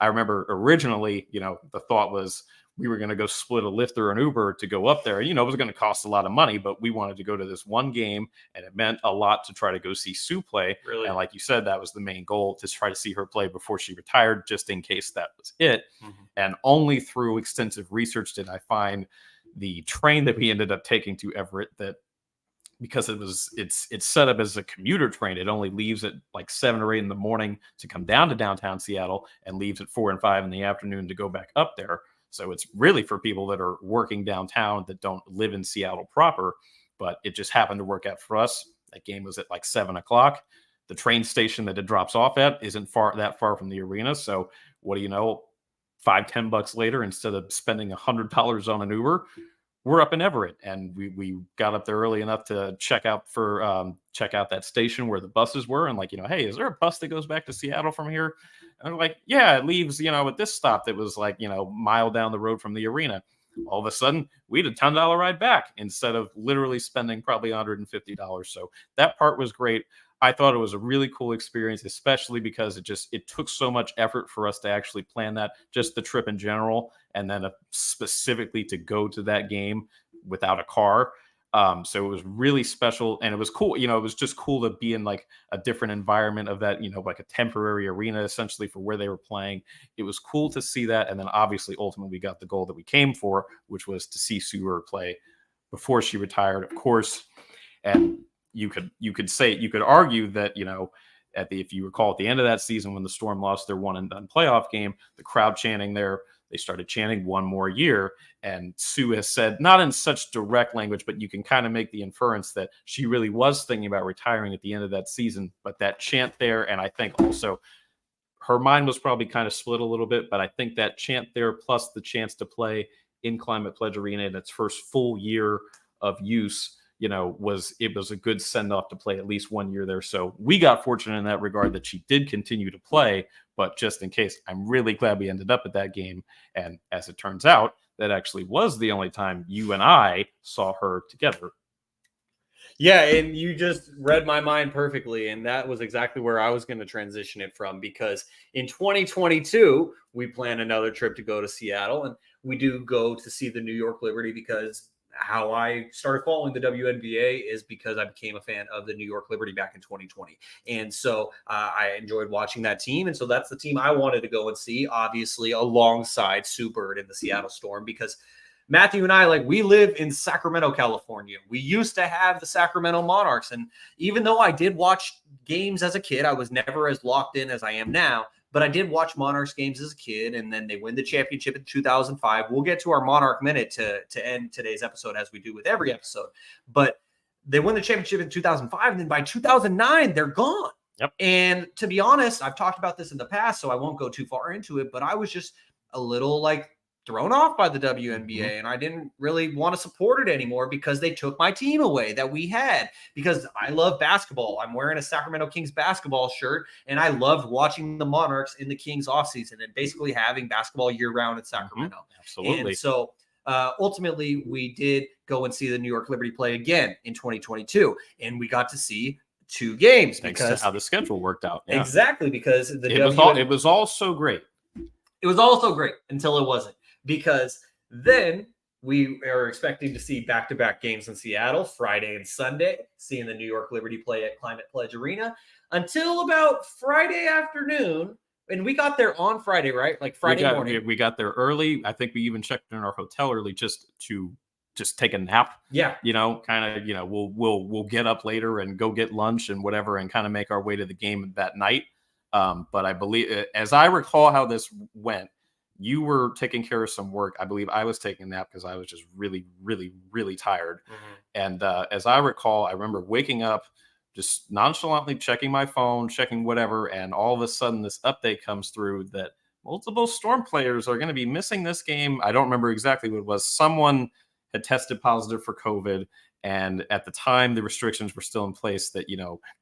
I remember originally, the thought was we were going to go split a Lyft or an Uber to go up there. It was going to cost a lot of money, but we wanted to go to this one game, and it meant a lot to try to go see Sue play. Really? And like you said, that was the main goal, to try to see her play before she retired, just in case that was it. And only through extensive research did I find the train that we ended up taking to Everett, that because it's set up as a commuter train. It only leaves at like 7 or 8 in the morning to come down to downtown Seattle, and leaves at 4 and 5 in the afternoon to go back up there. So it's really for people that are working downtown that don't live in Seattle proper, but it just happened to work out for us. That game was at like 7 o'clock. The train station that it drops off at isn't that far from the arena. So what do you know, $5-10 later, instead of spending $100 on an Uber, we're up in Everett, and we got up there early enough to check out that station where the buses were, and like, hey, is there a bus that goes back to Seattle from here? And I'm like, yeah, it leaves, at this stop that was like, mile down the road from the arena. All of a sudden, we had a $10 ride back instead of literally spending probably $150. So that part was great. I thought it was a really cool experience, especially because it took so much effort for us to actually plan that, just the trip in general, and then specifically to go to that game without a car. So it was really special, and it was cool. It was just cool to be in like a different environment of that, like a temporary arena essentially for where they were playing. It was cool to see that. And then obviously, ultimately, we got the goal that we came for, which was to see Sue play before she retired, of course. And you could argue that, if you recall at the end of that season when the Storm lost their one and done playoff game, the crowd chanting there, they started chanting one more year. And Sue has said, not in such direct language, but you can kind of make the inference that she really was thinking about retiring at the end of that season. But that chant there, and I think also her mind was probably kind of split a little bit, but I think that chant there, plus the chance to play in Climate Pledge Arena in its first full year of use, was a good send off to play at least 1 year there. So we got fortunate in that regard that she did continue to play, but just in case, I'm really glad we ended up at that game. And as it turns out, that actually was the only time you and I saw her together. Yeah, and you just read my mind perfectly, and that was exactly where I was going to transition it from, because in 2022, we plan another trip to go to Seattle, and we do go to see the New York Liberty, because how I started following the WNBA is because I became a fan of the New York Liberty back in 2020. And so I enjoyed watching that team. And so that's the team I wanted to go and see, obviously, alongside Sue Bird in the Seattle Storm, because Matthew and I, we live in Sacramento, California. We used to have the Sacramento Monarchs. And even though I did watch games as a kid, I was never as locked in as I am now. But I did watch Monarchs games as a kid, and then they win the championship in 2005. We'll get to our Monarch Minute to end today's episode, as we do with every episode. But they win the championship in 2005, and then by 2009, they're gone. Yep. And to be honest, I've talked about this in the past, so I won't go too far into it, but I was just a little thrown off by the WNBA, and I didn't really want to support it anymore because they took my team away that we had, because I love basketball. I'm wearing a Sacramento Kings basketball shirt, and I loved watching the Monarchs in the Kings offseason and basically having basketball year round in Sacramento. Absolutely. And so ultimately we did go and see the New York Liberty play again in 2022, and we got to see 2 games because how the schedule worked out. Yeah. Exactly, because it was all so great. It was all so great until it wasn't. Because then we are expecting to see back-to-back games in Seattle, Friday and Sunday, seeing the New York Liberty play at Climate Pledge Arena, until about Friday afternoon. And we got there on Friday, right? Friday morning. We got there early. I think we even checked in our hotel early just to just take a nap. Yeah. Kind of, we'll get up later and go get lunch and whatever, and kind of make our way to the game that night. But I believe, as I recall how this went, you were taking care of some work. I believe I was taking a nap because I was just really, really, really tired. And as I recall, I remember waking up, just nonchalantly checking my phone, checking whatever, and all of a sudden this update comes through that multiple Storm players are going to be missing this game. I don't remember exactly what it was. Someone had tested positive for COVID, and at the time the restrictions were still in place that,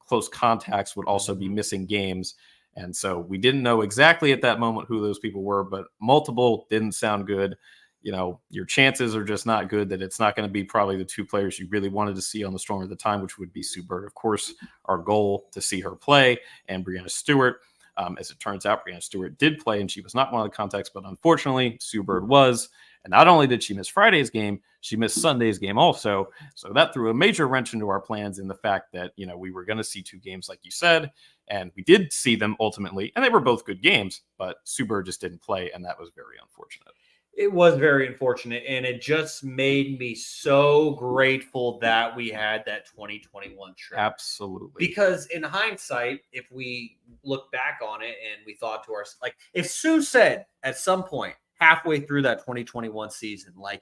close contacts would also be missing games. And so we didn't know exactly at that moment who those people were, but multiple didn't sound good. Your chances are just not good that it's not going to be probably the two players you really wanted to see on the Storm at the time, which would be Sue Bird, of course, our goal to see her play, and Breanna Stewart. As it turns out, Breanna Stewart did play, and she was not one of the contacts, but unfortunately, Sue Bird was. And not only did she miss Friday's game, she missed Sunday's game also. So that threw a major wrench into our plans, in the fact that, we were going to see two games, like you said, and we did see them ultimately, and they were both good games, but Sue Bird just didn't play, and that was very unfortunate. It was very unfortunate, and it just made me so grateful that we had that 2021 trip. Absolutely. Because in hindsight, if we look back on it and we thought to ourselves, like, if Sue said at some point halfway through that 2021 season, like,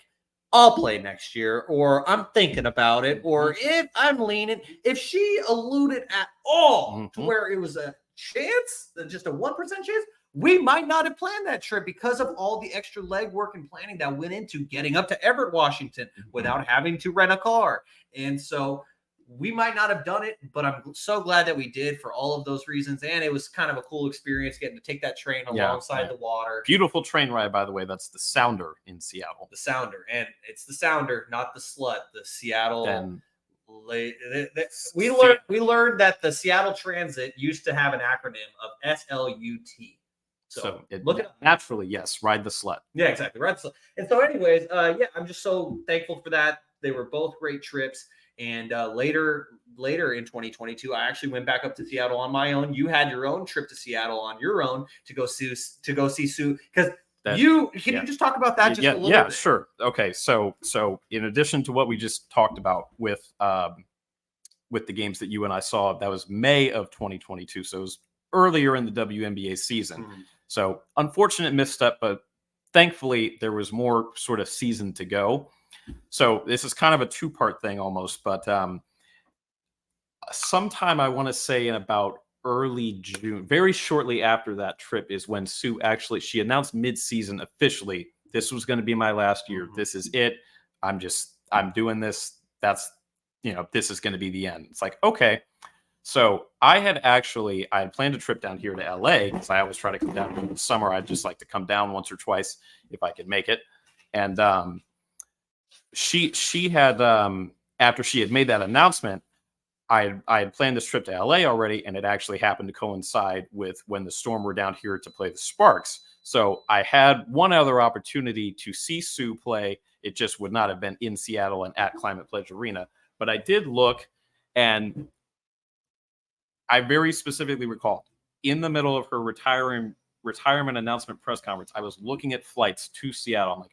I'll play next year, or I'm thinking about it, or if I'm leaning, if she alluded at all to where it was a chance, just a 1% chance, we might not have planned that trip because of all the extra legwork and planning that went into getting up to Everett, Washington without having to rent a car. And so we might not have done it, but I'm so glad that we did for all of those reasons. And it was kind of a cool experience getting to take that train alongside the water. Beautiful train ride, by the way. That's the Sounder in Seattle. The Sounder. And it's the Sounder, not the Slut. The Seattle. We learned that the Seattle Transit used to have an acronym of SLUT. So look at naturally, yes, ride the slut. Yeah, exactly. Ride the slut. And so, anyways, I'm just so thankful for that. They were both great trips. And later in 2022, I actually went back up to Seattle on my own. You had your own trip to Seattle on your own to go see Sue. Because can you just talk about that just a little bit? Yeah, sure. Okay, so in addition to what we just talked about with the games that you and I saw, that was May of 2022. So it was earlier in the WNBA season. So unfortunate misstep, but thankfully there was more sort of season to go. So this is kind of a two-part thing almost, but sometime I want to say in about early June, very shortly after that trip, is when Sue she announced mid-season officially, this was going to be my last year. This is it. I'm doing this. This is going to be the end. It's like, okay. So I had planned a trip down here to LA, because I always try to come down in the summer. I'd just like to come down once or twice if I could make it. And she had, after she had made that announcement, I had planned this trip to LA already, and it actually happened to coincide with when the Storm were down here to play the Sparks. So I had one other opportunity to see Sue play. It just would not have been in Seattle and at Climate Pledge Arena. But I did look, and I very specifically recall, in the middle of her retirement announcement press conference, I was looking at flights to Seattle,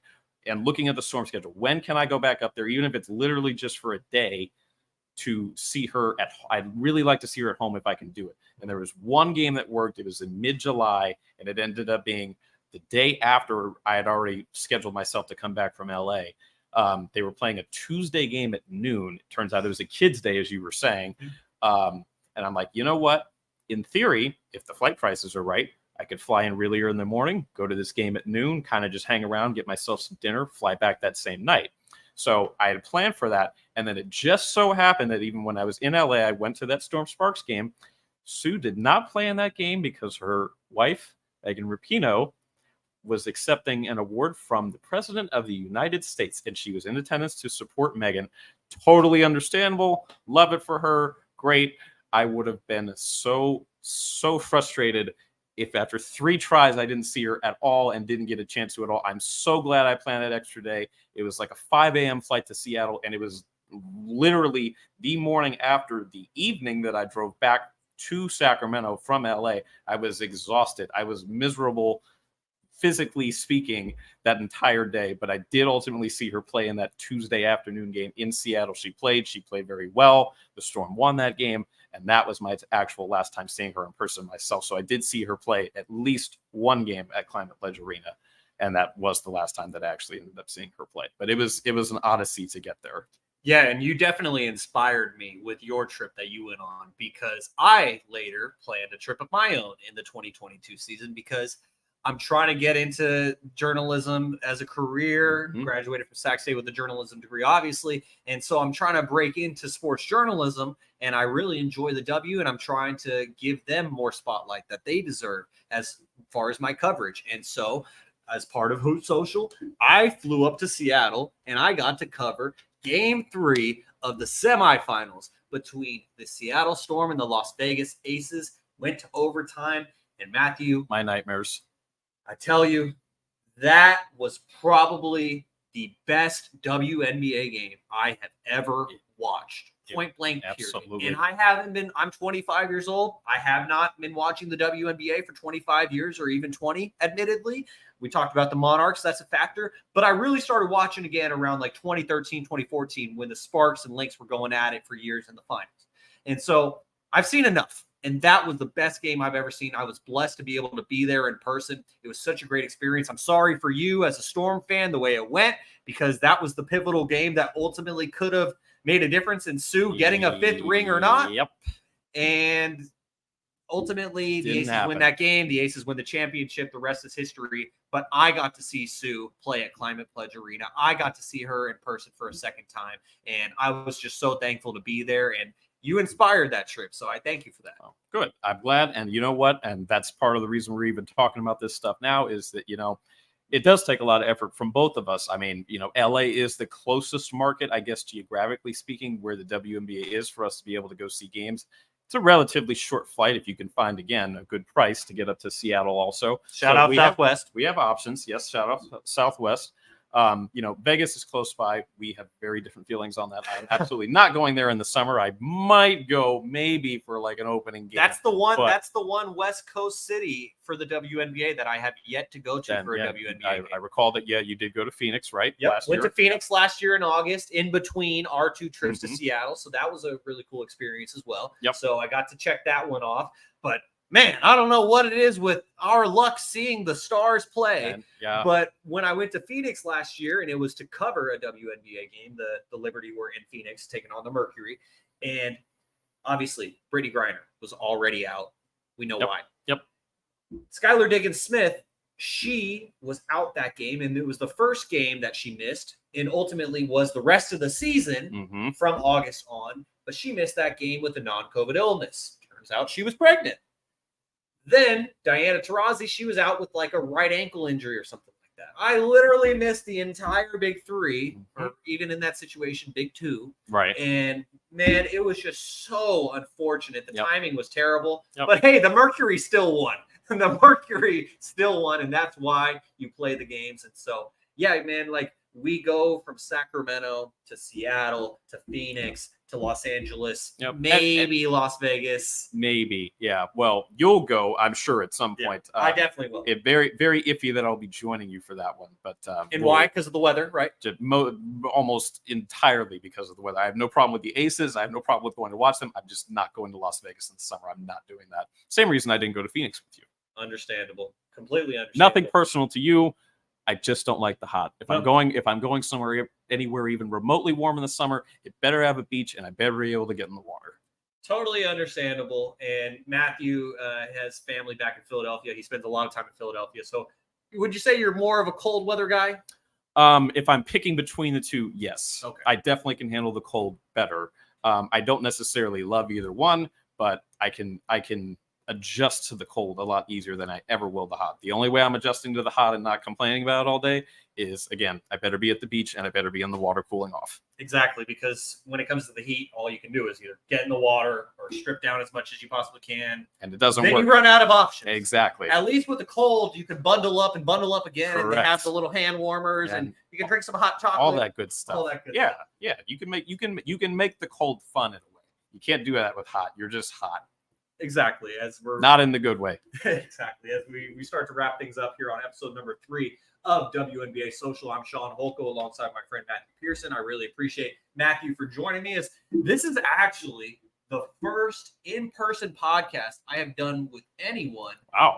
and looking at the Storm schedule. When can I go back up there, even if it's literally just for a day, to see her I'd really like to see her at home if I can do it. And there was one game that worked. It was in mid-July, and it ended up being the day after I had already scheduled myself to come back from LA. They were playing a Tuesday game at noon. It turns out it was a kid's day, as you were saying. And I'm like, you know what? In theory, if the flight prices are right, I could fly in really early in the morning, go to this game at noon, kind of just hang around, get myself some dinner, fly back that same night. So I had planned for that. And then it just so happened that even when I was in LA, I went to that Storm Sparks game. Sue did not play in that game because her wife, Megan Rapinoe, was accepting an award from the President of the United States, and she was in attendance to support Megan. Totally understandable. Love it for her. Great. I would have been so frustrated if after 3 tries I didn't see her at all and didn't get a chance to at all. I'm so glad I planned that extra day. It was like a 5 a.m. flight to Seattle, and it was literally the morning after the evening that I drove back to Sacramento from LA. I was exhausted. I was miserable physically speaking that entire day, but I did ultimately see her play in that Tuesday afternoon game in Seattle. She played very well. The Storm won that game, and that was my actual last time seeing her in person myself. So I did see her play at least one game at Climate Pledge Arena, and that was the last time that I actually ended up seeing her play. But it was an odyssey to get there. Yeah, and you definitely inspired me with your trip that you went on, because I later planned a trip of my own in the 2022 season, because I'm trying to get into journalism as a career, graduated from Sac State with a journalism degree, obviously. And so I'm trying to break into sports journalism, and I really enjoy the W, and I'm trying to give them more spotlight that they deserve as far as my coverage. And so as part of Hoop Social, I flew up to Seattle, and I got to cover Game 3 of the semifinals between the Seattle Storm and the Las Vegas Aces. Went to overtime, and Matthew, My nightmares. I tell you, that was probably the best WNBA game I have ever watched. Point blank, period. Absolutely. And I'm 25 years old. I have not been watching the WNBA for 25 years or even 20, admittedly. We talked about the Monarchs. That's a factor. But I really started watching again around like 2013, 2014, when the Sparks and Lynx were going at it for years in the finals. And so I've seen enough. And that was the best game I've ever seen. I was blessed to be able to be there in person. It was such a great experience. I'm sorry for you as a Storm fan, the way it went, because that was the pivotal game that ultimately could have made a difference in Sue getting a 5th ring or not. Yep. And ultimately, the Aces win that game. The Aces win the championship. The rest is history. But I got to see Sue play at Climate Pledge Arena. I got to see her in person for a second time. And I was just so thankful to be there. And you inspired that trip, so I thank you for that. Oh, good. I'm glad. And you know what? And that's part of the reason we're even talking about this stuff now is that, it does take a lot of effort from both of us. I mean, LA is the closest market, I guess, geographically speaking, where the WNBA is for us to be able to go see games. It's a relatively short flight if you can find, again, a good price to get up to Seattle also. Shout out Southwest. We have options. Yes, shout out Southwest. Vegas is close by. We have very different feelings on that. I'm absolutely not going there in the summer. I might go maybe for like an opening game. That's the one West Coast city for the WNBA that I have yet to go to for a WNBA game. I recall that, you did go to Phoenix, right? Yep. Went to Phoenix last year in August in between our 2 trips to Seattle. So that was a really cool experience as well. Yep. So I got to check that one off. But man, I don't know what it is with our luck seeing the Stars play. But when I went to Phoenix last year, and it was to cover a WNBA game, the Liberty were in Phoenix taking on the Mercury. And obviously, Brittany Griner was already out. We know why. Yep. Skylar Diggins-Smith, she was out that game, and it was the first game that she missed, and ultimately was the rest of the season from August on. But she missed that game with a non-COVID illness. Turns out she was pregnant. Then Diana Taurasi, she was out with like a right ankle injury or something like that. I literally missed the entire Big 3, or even in that situation, Big 2. Right. And man, it was just so unfortunate. The timing was terrible. Yep. But hey, the Mercury still won. The Mercury still won, and that's why you play the games. And so, yeah, man, like we go from Sacramento to Seattle to Phoenix to Los Angeles, maybe Las Vegas. Maybe, yeah. Well, you'll go, I'm sure, at some point. I definitely will. It's very, very iffy that I'll be joining you for that one. But and why? Because of the weather, right? Almost entirely because of the weather. I have no problem with the Aces. I have no problem with going to watch them. I'm just not going to Las Vegas in the summer. I'm not doing that. Same reason I didn't go to Phoenix with you. Understandable. Completely understandable. Nothing personal to you. I just don't like the hot. If I'm going somewhere anywhere even remotely warm in the summer, it better have a beach, and I better be able to get in the water. Totally understandable. And Matthew has family back in Philadelphia. He spends a lot of time in Philadelphia. So would you say you're more of a cold weather guy? If I'm picking between the two, yes. Okay. I definitely can handle the cold better. I don't necessarily love either one, but I can adjust to the cold a lot easier than I ever will the hot. The only way I'm adjusting to the hot and not complaining about it all day is, again, I better be at the beach and I better be in the water cooling off. Exactly, because when it comes to the heat, all you can do is either get in the water or strip down as much as you possibly can. And it doesn't work. Then you run out of options. Exactly. At least with the cold, you can bundle up and bundle up again. Correct. And they have the little hand warmers, and you can drink some hot chocolate. All that good stuff. All that good stuff. Yeah. You can make the cold fun in a way. You can't do that with hot. You're just hot. exactly. As we're not in the good way. exactly. As we start to wrap things up here on episode number 3 of WNBA Social, I'm Shaun Holko alongside my friend Matthew Peirson. I really appreciate Matthew for joining me. As this is actually the first in-person podcast I have done with anyone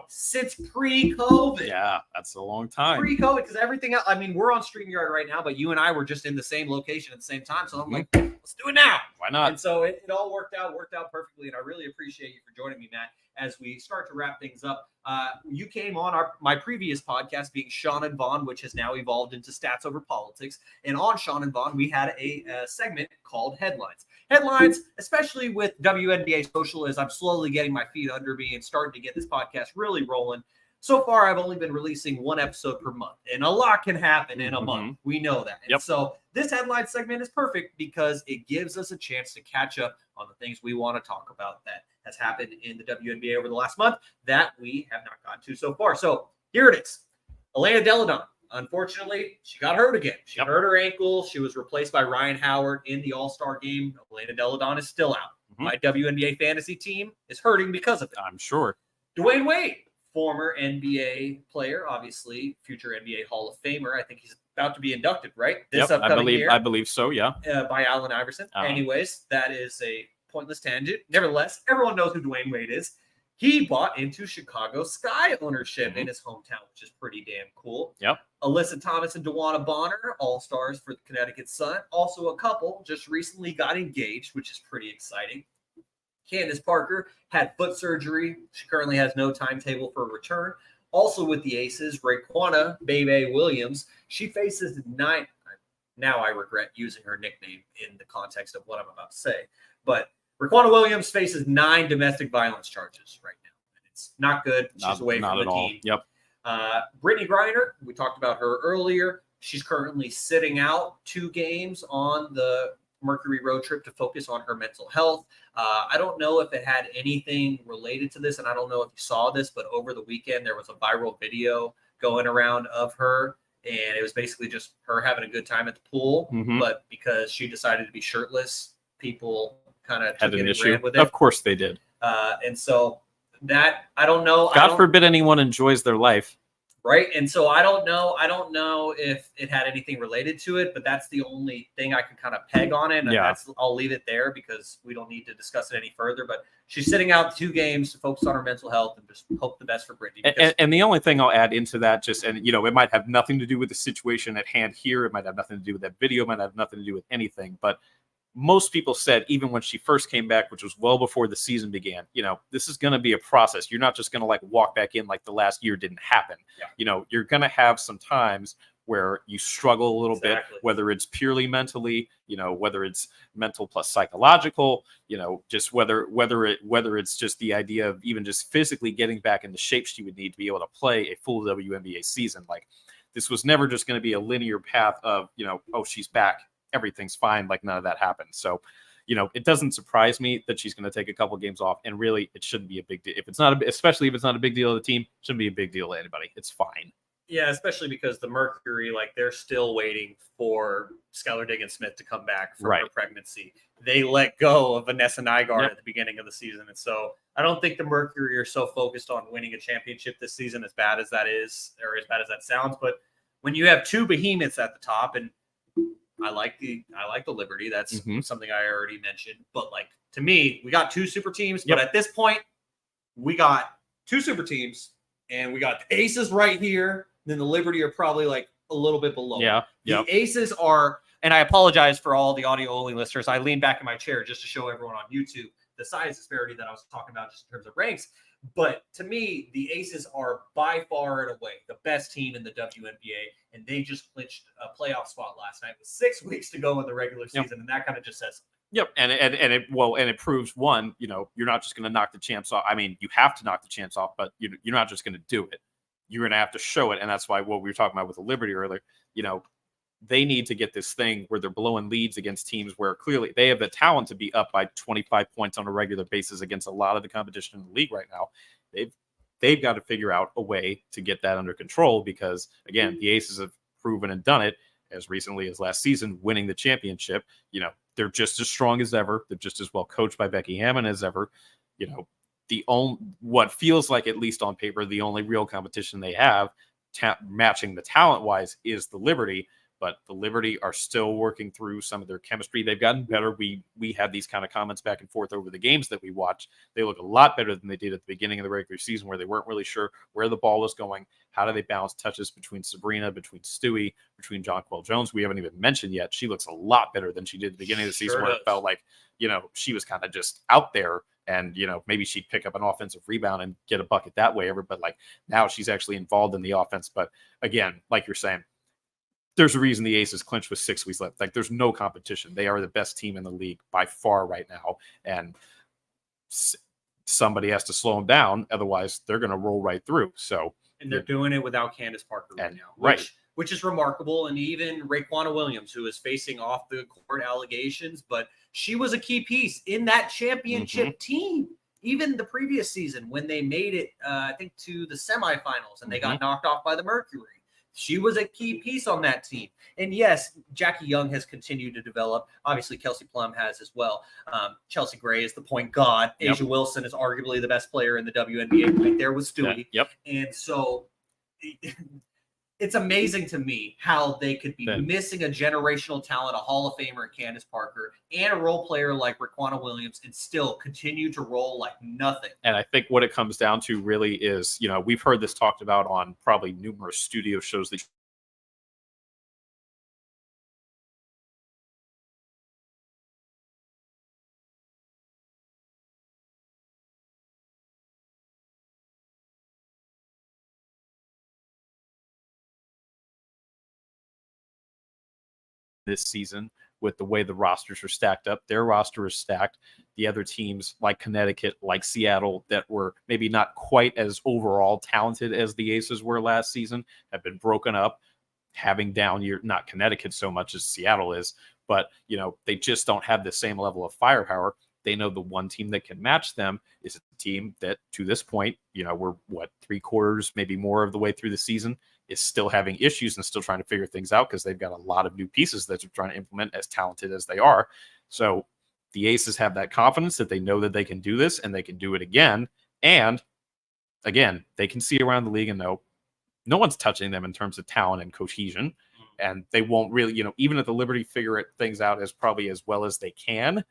since pre-COVID. Yeah, that's a long time. Pre-COVID, because everything else, I mean, we're on StreamYard right now, but you and I were just in the same location at the same time. So I'm like, let's do it now. Why not? And so it all worked out perfectly. And I really appreciate you for joining me, Matt, as we start to wrap things up. You came on my previous podcast being Shaun and Vaughn, which has now evolved into Stats Over Politics. And on Shaun and Vaughn, we had a segment called Headlines. Headlines, especially with WNBA Social, as I'm slowly getting my feet under me and starting to get this podcast really rolling. So far, I've only been releasing 1 episode per month, and a lot can happen in a month. We know that. And so this headline segment is perfect because it gives us a chance to catch up on the things we want to talk about that has happened in the WNBA over the last month that we have not gotten to so far. So here it is. Elena Delle Donne. Unfortunately, she got hurt again. She hurt her ankle. She was replaced by Ryan Howard in the All-Star game. Elena Delle Donne is still out. My WNBA fantasy team is hurting because of it. I'm sure. Dwayne Wade, former NBA player, obviously future NBA Hall of Famer. I think he's about to be inducted, right? This upcoming year. I believe so, yeah. By Allen Iverson. Anyways, that is a pointless tangent. Nevertheless, everyone knows who Dwayne Wade is. He bought into Chicago Sky ownership in his hometown, which is pretty damn cool. Yep. Alyssa Thomas and DeWanna Bonner, all-stars for the Connecticut Sun. Also a couple just recently got engaged, which is pretty exciting. Candace Parker had foot surgery. She currently has no timetable for a return. Also with the Aces, Raquana Bebe Williams. She faces 9. Now I regret using her nickname in the context of what I'm about to say. But Raquana Williams faces 9 domestic violence charges right now. And it's not good. She's away from the team. Yep. Brittany Griner, we talked about her earlier. She's currently sitting out 2 games on the Mercury road trip to focus on her mental health. I don't know if it had anything related to this, and I don't know if you saw this, but over the weekend there was a viral video going around of her, and it was basically just her having a good time at the pool. But because she decided to be shirtless, people kind of had an issue with it. Of course they did. And so that, I don't know. God forbid anyone enjoys their life. Right. And so I don't know if it had anything related to it, but that's the only thing I can kind of peg on it. And I'll leave it there because we don't need to discuss it any further. But she's sitting out 2 games to focus on her mental health and just hope the best for Brittany. And the only thing I'll add into that, it might have nothing to do with the situation at hand here. It might have nothing to do with that video. It might have nothing to do with anything. But most people said, even when she first came back, which was well before the season began, this is going to be a process. You're not just going to like walk back in like the last year didn't happen. You're going to have some times where you struggle a little bit, whether it's purely mentally, whether it's mental plus psychological, just whether it's just the idea of even just physically getting back in the shape she would need to be able to play a full WNBA season. Like, this was never just going to be a linear path of, oh, she's back, everything's fine. Like, none of that happened. So, it doesn't surprise me that she's going to take a couple games off, and really it shouldn't be a big deal. Especially if it's not a big deal to the team, it shouldn't be a big deal to anybody. It's fine. Yeah, especially because the Mercury, they're still waiting for Skylar Diggins-Smith to come back from her pregnancy. They let go of Vanessa Nygaard at the beginning of the season. And so I don't think the Mercury are so focused on winning a championship this season, as bad as that is, or as bad as that sounds. But when you have 2 behemoths at the top, and I like the Liberty. That's something I already mentioned. But to me, we got 2 super teams. But at this point, we got 2 super teams, and we got the Aces right here. Then the Liberty are probably a little bit below. The Aces are, and I apologize for all the audio only listeners. I leaned back in my chair just to show everyone on YouTube the size disparity that I was talking about just in terms of ranks. But to me, the Aces are by far and away the best team in the WNBA, and they just clinched a playoff spot last night with 6 weeks to go in the regular season, and that kind of just says Yep, and it proves, one, you're not just going to knock the champs off. I mean, you have to knock the champs off, but you're not just going to do it. You're going to have to show it, and that's why what we were talking about with the Liberty earlier. They need to get this thing where they're blowing leads against teams where clearly they have the talent to be up by 25 points on a regular basis against a lot of the competition in the league right now. They've got to figure out a way to get that under control because, again, the Aces have proven and done it as recently as last season, winning the championship. They're just as strong as ever. They're just as well coached by Becky Hammon as ever. what feels like, at least on paper, the only real competition they have matching the talent wise is the Liberty. But the Liberty are still working through some of their chemistry. They've gotten better. We had these kind of comments back and forth over the games that we watched. They look a lot better than they did at the beginning of the regular season, where they weren't really sure where the ball was going. How do they balance touches between Sabrina, between Stewie, between Jonquel Jones? We haven't even mentioned yet. She looks a lot better than she did at the beginning of the season, where it felt like, she was kind of just out there. And, maybe she'd pick up an offensive rebound and get a bucket that way. But like now she's actually involved in the offense. But again, like you're saying, there's a reason the Aces clinched with 6 weeks left. Like, there's no competition. They are the best team in the league by far right now. And somebody has to slow them down. Otherwise, they're going to roll right through. So, and they're doing it without Candace Parker right now. Right. Which is remarkable. And even Raquana Williams, who is facing off the court allegations, but she was a key piece in that championship team. Even the previous season when they made it, I think, to the semifinals and they got knocked off by the Mercury. She was a key piece on that team. And yes, Jackie Young has continued to develop. Obviously, Kelsey Plum has as well. Chelsea Gray is the point god. Yep. Asia Wilson is arguably the best player in the WNBA right there with Stewie. Yep. And so it's amazing to me how they could be missing a generational talent, a Hall of Famer in Candace Parker, and a role player like Raquana Williams, and still continue to roll like nothing. And I think what it comes down to really is, we've heard this talked about on probably numerous studio shows that this season with the way the rosters are stacked up. Their roster is stacked. The other teams like Connecticut, like Seattle, that were maybe not quite as overall talented as the Aces were last season, have been broken up, having down year, not Connecticut so much as Seattle is, but they just don't have the same level of firepower. They know the one team that can match them is a team that, to this point, we're 3/4, maybe more of the way through the season, is still having issues and still trying to figure things out because they've got a lot of new pieces that they're trying to implement, as talented as they are. So the Aces have that confidence that they know that they can do this and they can do it again. And again, they can see around the league and know no one's touching them in terms of talent and cohesion. And they won't really, even at the Liberty figure things out as probably as well as they can.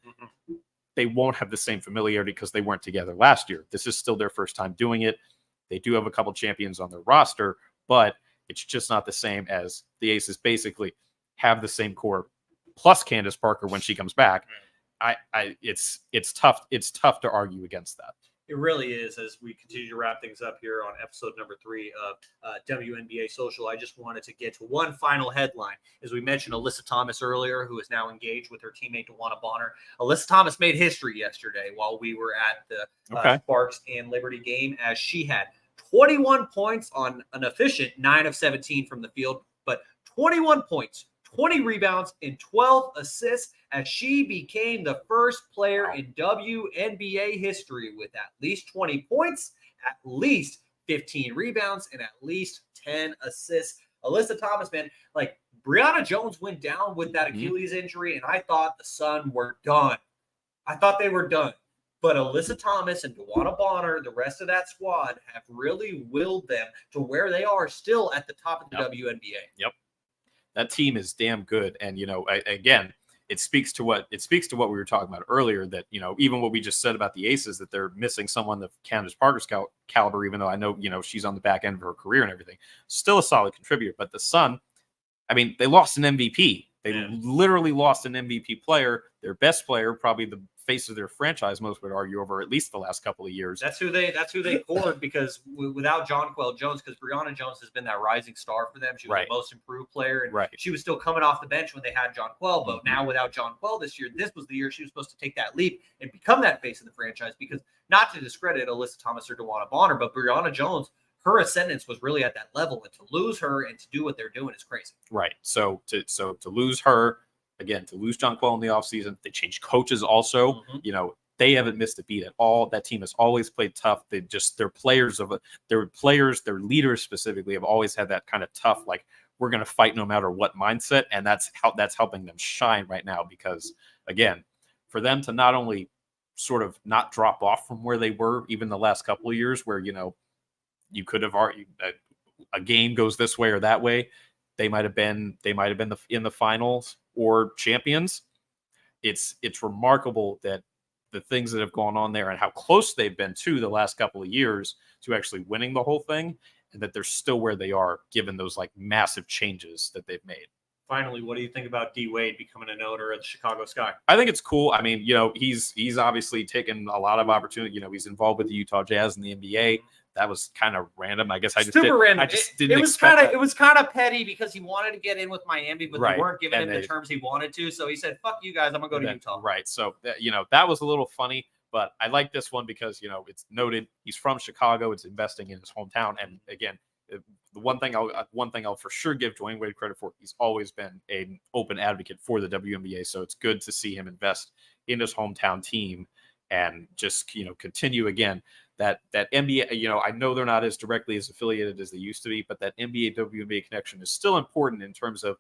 They won't have the same familiarity because they weren't together last year. This is still their first time doing it. They do have a couple champions on their roster, but it's just not the same as the Aces basically have the same core plus Candace Parker when she comes back. It's tough. It's tough to argue against that. It really is. As we continue to wrap things up here on episode number 3 of WNBA Social, I just wanted to get to one final headline. As we mentioned, Alyssa Thomas earlier, who is now engaged with her teammate DeWanna Bonner. Alyssa Thomas made history yesterday while we were at the Sparks and Liberty game, as she had 21 points on an efficient 9 of 17 from the field, but 21 points, 20 rebounds, and 12 assists, as she became the first player in WNBA history with at least 20 points, at least 15 rebounds, and at least 10 assists. Alyssa Thomas, man, like Brianna Jones went down with that Achilles injury, and I thought the Sun were done. I thought they were done. But Alyssa Thomas and DeWanna Bonner, the rest of that squad, have really willed them to where they are still at the top of the WNBA. Yep. That team is damn good. And, again, it speaks to what we were talking about earlier, that, even what we just said about the Aces, that they're missing someone of Candace Parker's caliber, even though I know, she's on the back end of her career and everything, still a solid contributor. But the Sun, they lost an MVP. They literally lost an MVP player, their best player, probably the face of their franchise, most would argue, over at least the last couple of years. That's who they cored, because without Jonquel Jones, because Brianna Jones has been that rising star for them. She was the most improved player, and she was still coming off the bench when they had Jonquel. But now without Jonquel this year, this was the year she was supposed to take that leap and become that face of the franchise. Because, not to discredit Alyssa Thomas or DeWanna Bonner, but Brianna Jones, her ascendance was really at that level, and to lose her and to do what they're doing is crazy. Right. So to lose her, again, to lose Jonquel in the offseason, they changed coaches also. They haven't missed a beat at all. That team has always played tough. Their leaders specifically have always had that kind of tough, like, we're going to fight no matter what mindset. And that's helping them shine right now, because, again, for them to not only sort of not drop off from where they were even the last couple of years, where, you could have argued that a game goes this way or that way. They might have been in the finals or champions. It's remarkable that the things that have gone on there and how close they've been to the last couple of years to actually winning the whole thing, and that they're still where they are given those like massive changes that they've made. Finally, what do you think about D Wade becoming an owner of the Chicago Sky? I think it's cool. I mean, he's obviously taken a lot of opportunity. He's involved with the Utah Jazz and the NBA. That was kind of random. I guess random. I just didn't. It was kind of petty because he wanted to get in with Miami, but Right. they weren't giving And him the terms he wanted to. So he said, "Fuck you guys, I'm gonna go to Utah." Right. So that was a little funny, but I like this one because it's noted he's from Chicago. It's investing in his hometown, and again, the one thing I'll for sure give Dwayne Wade credit for, he's always been an open advocate for the WNBA. So it's good to see him invest in his hometown team and just continue again. That NBA, I know they're not as directly as affiliated as they used to be, but that NBA WNBA connection is still important in terms of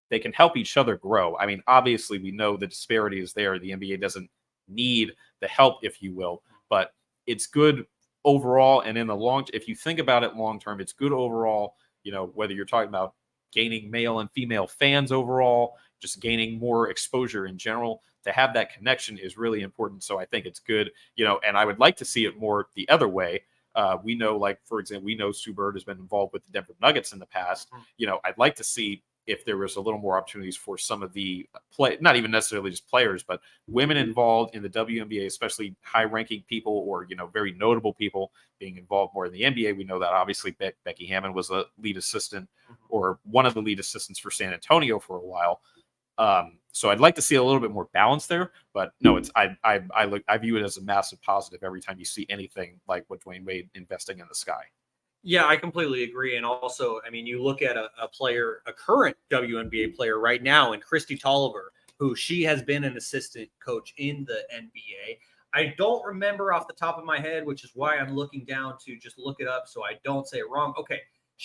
they can help each other grow. I mean, obviously we know the disparity is there. The NBA doesn't need the help, if you will, but it's good overall. And in the if you think about it long term, it's good overall. Whether you're talking about gaining male and female fans overall, just gaining more exposure in general, to have that connection is really important. So I think it's good, and I would like to see it more the other way. We know, like, for example, we know Sue Bird has been involved with the Denver Nuggets in the past. I'd like to see if there was a little more opportunities for some of the not even necessarily just players, but women involved in the WNBA, especially high-ranking people or, very notable people being involved more in the NBA. We know that obviously Becky Hammon was a lead assistant or one of the lead assistants for San Antonio for a while. So I'd like to see a little bit more balance there, but no, I view it as a massive positive every time you see anything like what Dwayne Wade investing in the Sky. Yeah, I completely agree. And also, I mean, you look at a player, a current WNBA player right now, and Christy Tolliver, who she has been an assistant coach in the NBA. I don't remember off the top of my head, which is why I'm looking down to just look it up so I don't say it wrong. Okay.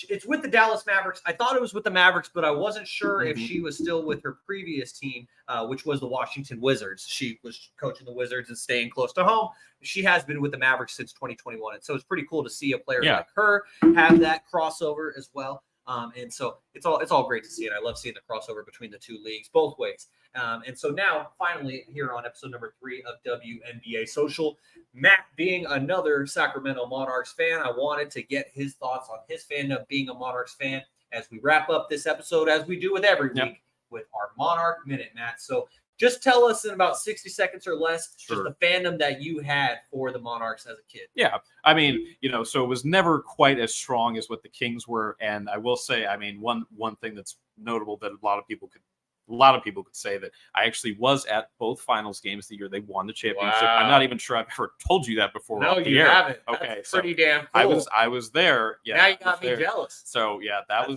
It's with the Dallas Mavericks. I thought it was with the Mavericks, but I wasn't sure if she was still with her previous team, which was the Washington Wizards. She was coaching the Wizards and staying close to home. She has been with the Mavericks since 2021. And so it's pretty cool to see a player like her have that crossover as well. And so it's all great to see it. I love seeing the crossover between the two leagues both ways. And so now, finally, here on episode number 3 of WNBA Social, Matt, being another Sacramento Monarchs fan, I wanted to get his thoughts on his fandom, being a Monarchs fan, as we wrap up this episode, as we do with every week, with our Monarch Minute, Matt. So just tell us in about 60 seconds or less, just the fandom that you had for the Monarchs as a kid. Yeah. I mean, so it was never quite as strong as what the Kings were. And I will say, I mean, one thing that's notable that a lot of people could say that I actually was at both finals games the year they won the championship. Wow. I'm not even sure I've ever told you that before. No, you haven't. Okay, that's pretty damn cool. I was there. Yeah, now you got me jealous. So yeah, that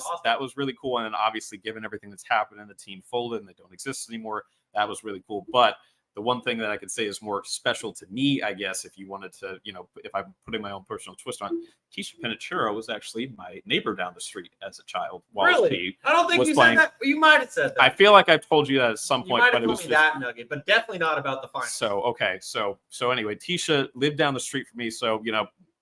was really cool. And then obviously, given everything that's happened and the team folded and they don't exist anymore, that was really cool. But the one thing that I could say is more special to me, I guess, if you wanted to, if I'm putting my own personal twist on, Tisha Penicheiro was actually my neighbor down the street as a child. Really? I don't think you said that. You might have said that. I feel like I've told you that at some point, but it was that nugget, but definitely not about the finals. So, okay. So anyway, Tisha lived down the street from me. So,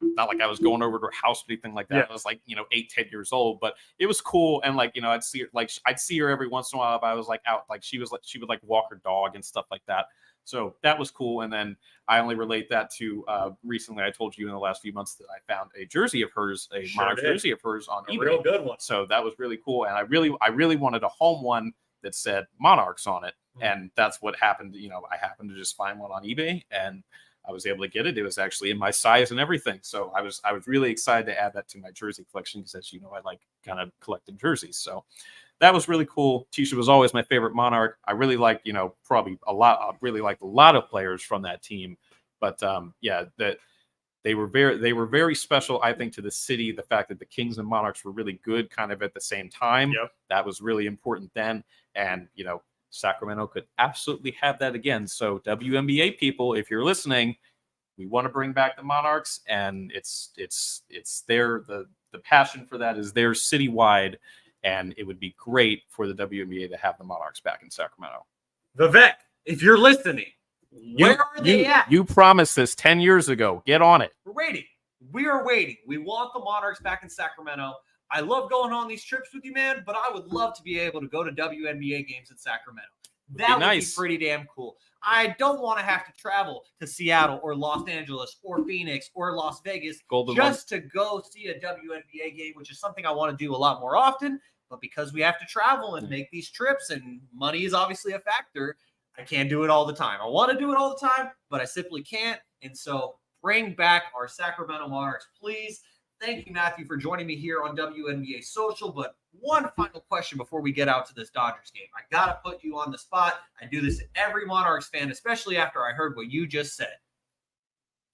not like I was going over to her house or anything like that. Yeah. I was like, 8-10 years old, but it was cool. And I'd see her every once in a while. If I was out, she would walk her dog and stuff like that. So that was cool. And then I only relate that to recently. I told you in the last few months that I found a jersey of hers, Monarch jersey of hers on eBay. Real good one. So that was really cool. And I really wanted a home one that said Monarchs on it. And that's what happened. I happened to just find one on eBay and I was able to get it. It was actually in my size and everything. So I was really excited to add that to my jersey collection because, as you know, I like kind of collecting jerseys. So that was really cool. Tisha was always my favorite Monarch. I really liked, probably a lot. I really liked a lot of players from that team. But that they were very special, I think, to the city. The fact that the Kings and Monarchs were really good kind of at the same time. Yep. That was really important then. And, Sacramento could absolutely have that again. So WNBA people, if you're listening, we want to bring back the Monarchs, and it's there. The passion for that is there citywide, and it would be great for the WNBA to have the Monarchs back in Sacramento. Vivek, if you're listening, Where are they at? You promised this 10 years ago. Get on it. We're waiting. We are waiting. We want the Monarchs back in Sacramento. I love going on these trips with you, man, but I would love to be able to go to WNBA games in Sacramento. That would be pretty damn cool. I don't want to have to travel to Seattle or Los Angeles or Phoenix or Las Vegas to go see a WNBA game, which is something I want to do a lot more often. But because we have to travel and make these trips, and money is obviously a factor, I can't do it all the time. I want to do it all the time, but I simply can't. And so bring back our Sacramento Monarchs, please. Thank you, Matthew, for joining me here on WNBA Social. But one final question before we get out to this Dodgers game. I got to put you on the spot. I do this to every Monarchs fan, especially after I heard what you just said.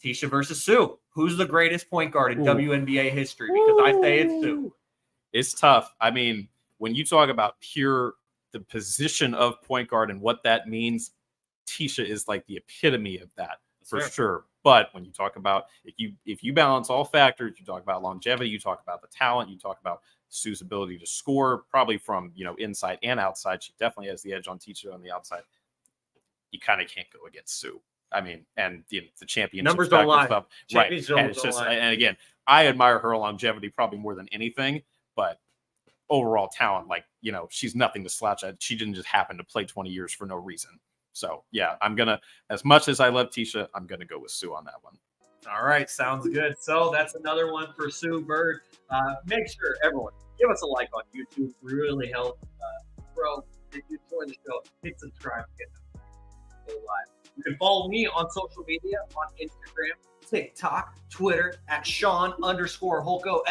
Tisha versus Sue. Who's the greatest point guard in WNBA history? Because I say it's Sue. It's tough. I mean, when you talk about the position of point guard and what that means, Tisha is like the epitome of that for sure. But when you talk about if you balance all factors, you talk about longevity, you talk about the talent, you talk about Sue's ability to score, probably from inside and outside. She definitely has the edge on Tisha on the outside. You kind of can't go against Sue. I mean, and the championship numbers don't lie. Stuff, right? And it's just, and again, I admire her longevity probably more than anything, but overall talent, she's nothing to slouch at. She didn't just happen to play 20 years for no reason. So, yeah, as much as I love Tisha, I'm going to go with Sue on that one. All right, sounds good. So that's another one for Sue Bird. Make sure, everyone, give us a like on YouTube. Really helps grow. If you enjoy the show, hit subscribe. Go live. You can follow me on social media on Instagram, TikTok, Twitter at Shaun_Holko,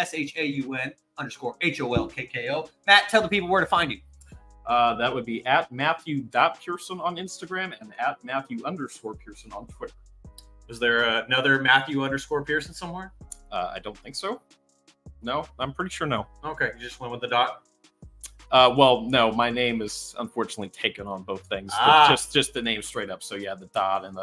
SHAUN_HOLKKO. Matt, tell the people where to find you. That would be at Matthew.Peirson on Instagram and at Matthew_Peirson on Twitter. Is there another Matthew_Peirson somewhere? I don't think so. No, I'm pretty sure no. Okay, you just went with the dot? Well, no, my name is unfortunately taken on both things. Just the name straight up. So yeah, the dot and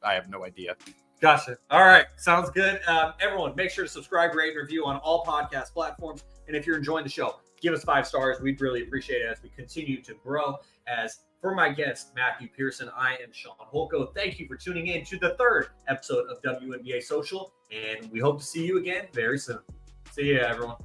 I have no idea. Gotcha. All right, sounds good. Everyone, make sure to subscribe, rate, and review on all podcast platforms. And if you're enjoying the show, give us 5 stars. We'd really appreciate it as we continue to grow. As for my guest, Matthew Peirson, I am Shaun Holko. Thank you for tuning in to the 3rd episode of WNBA Social, and we hope to see you again very soon. See ya, everyone.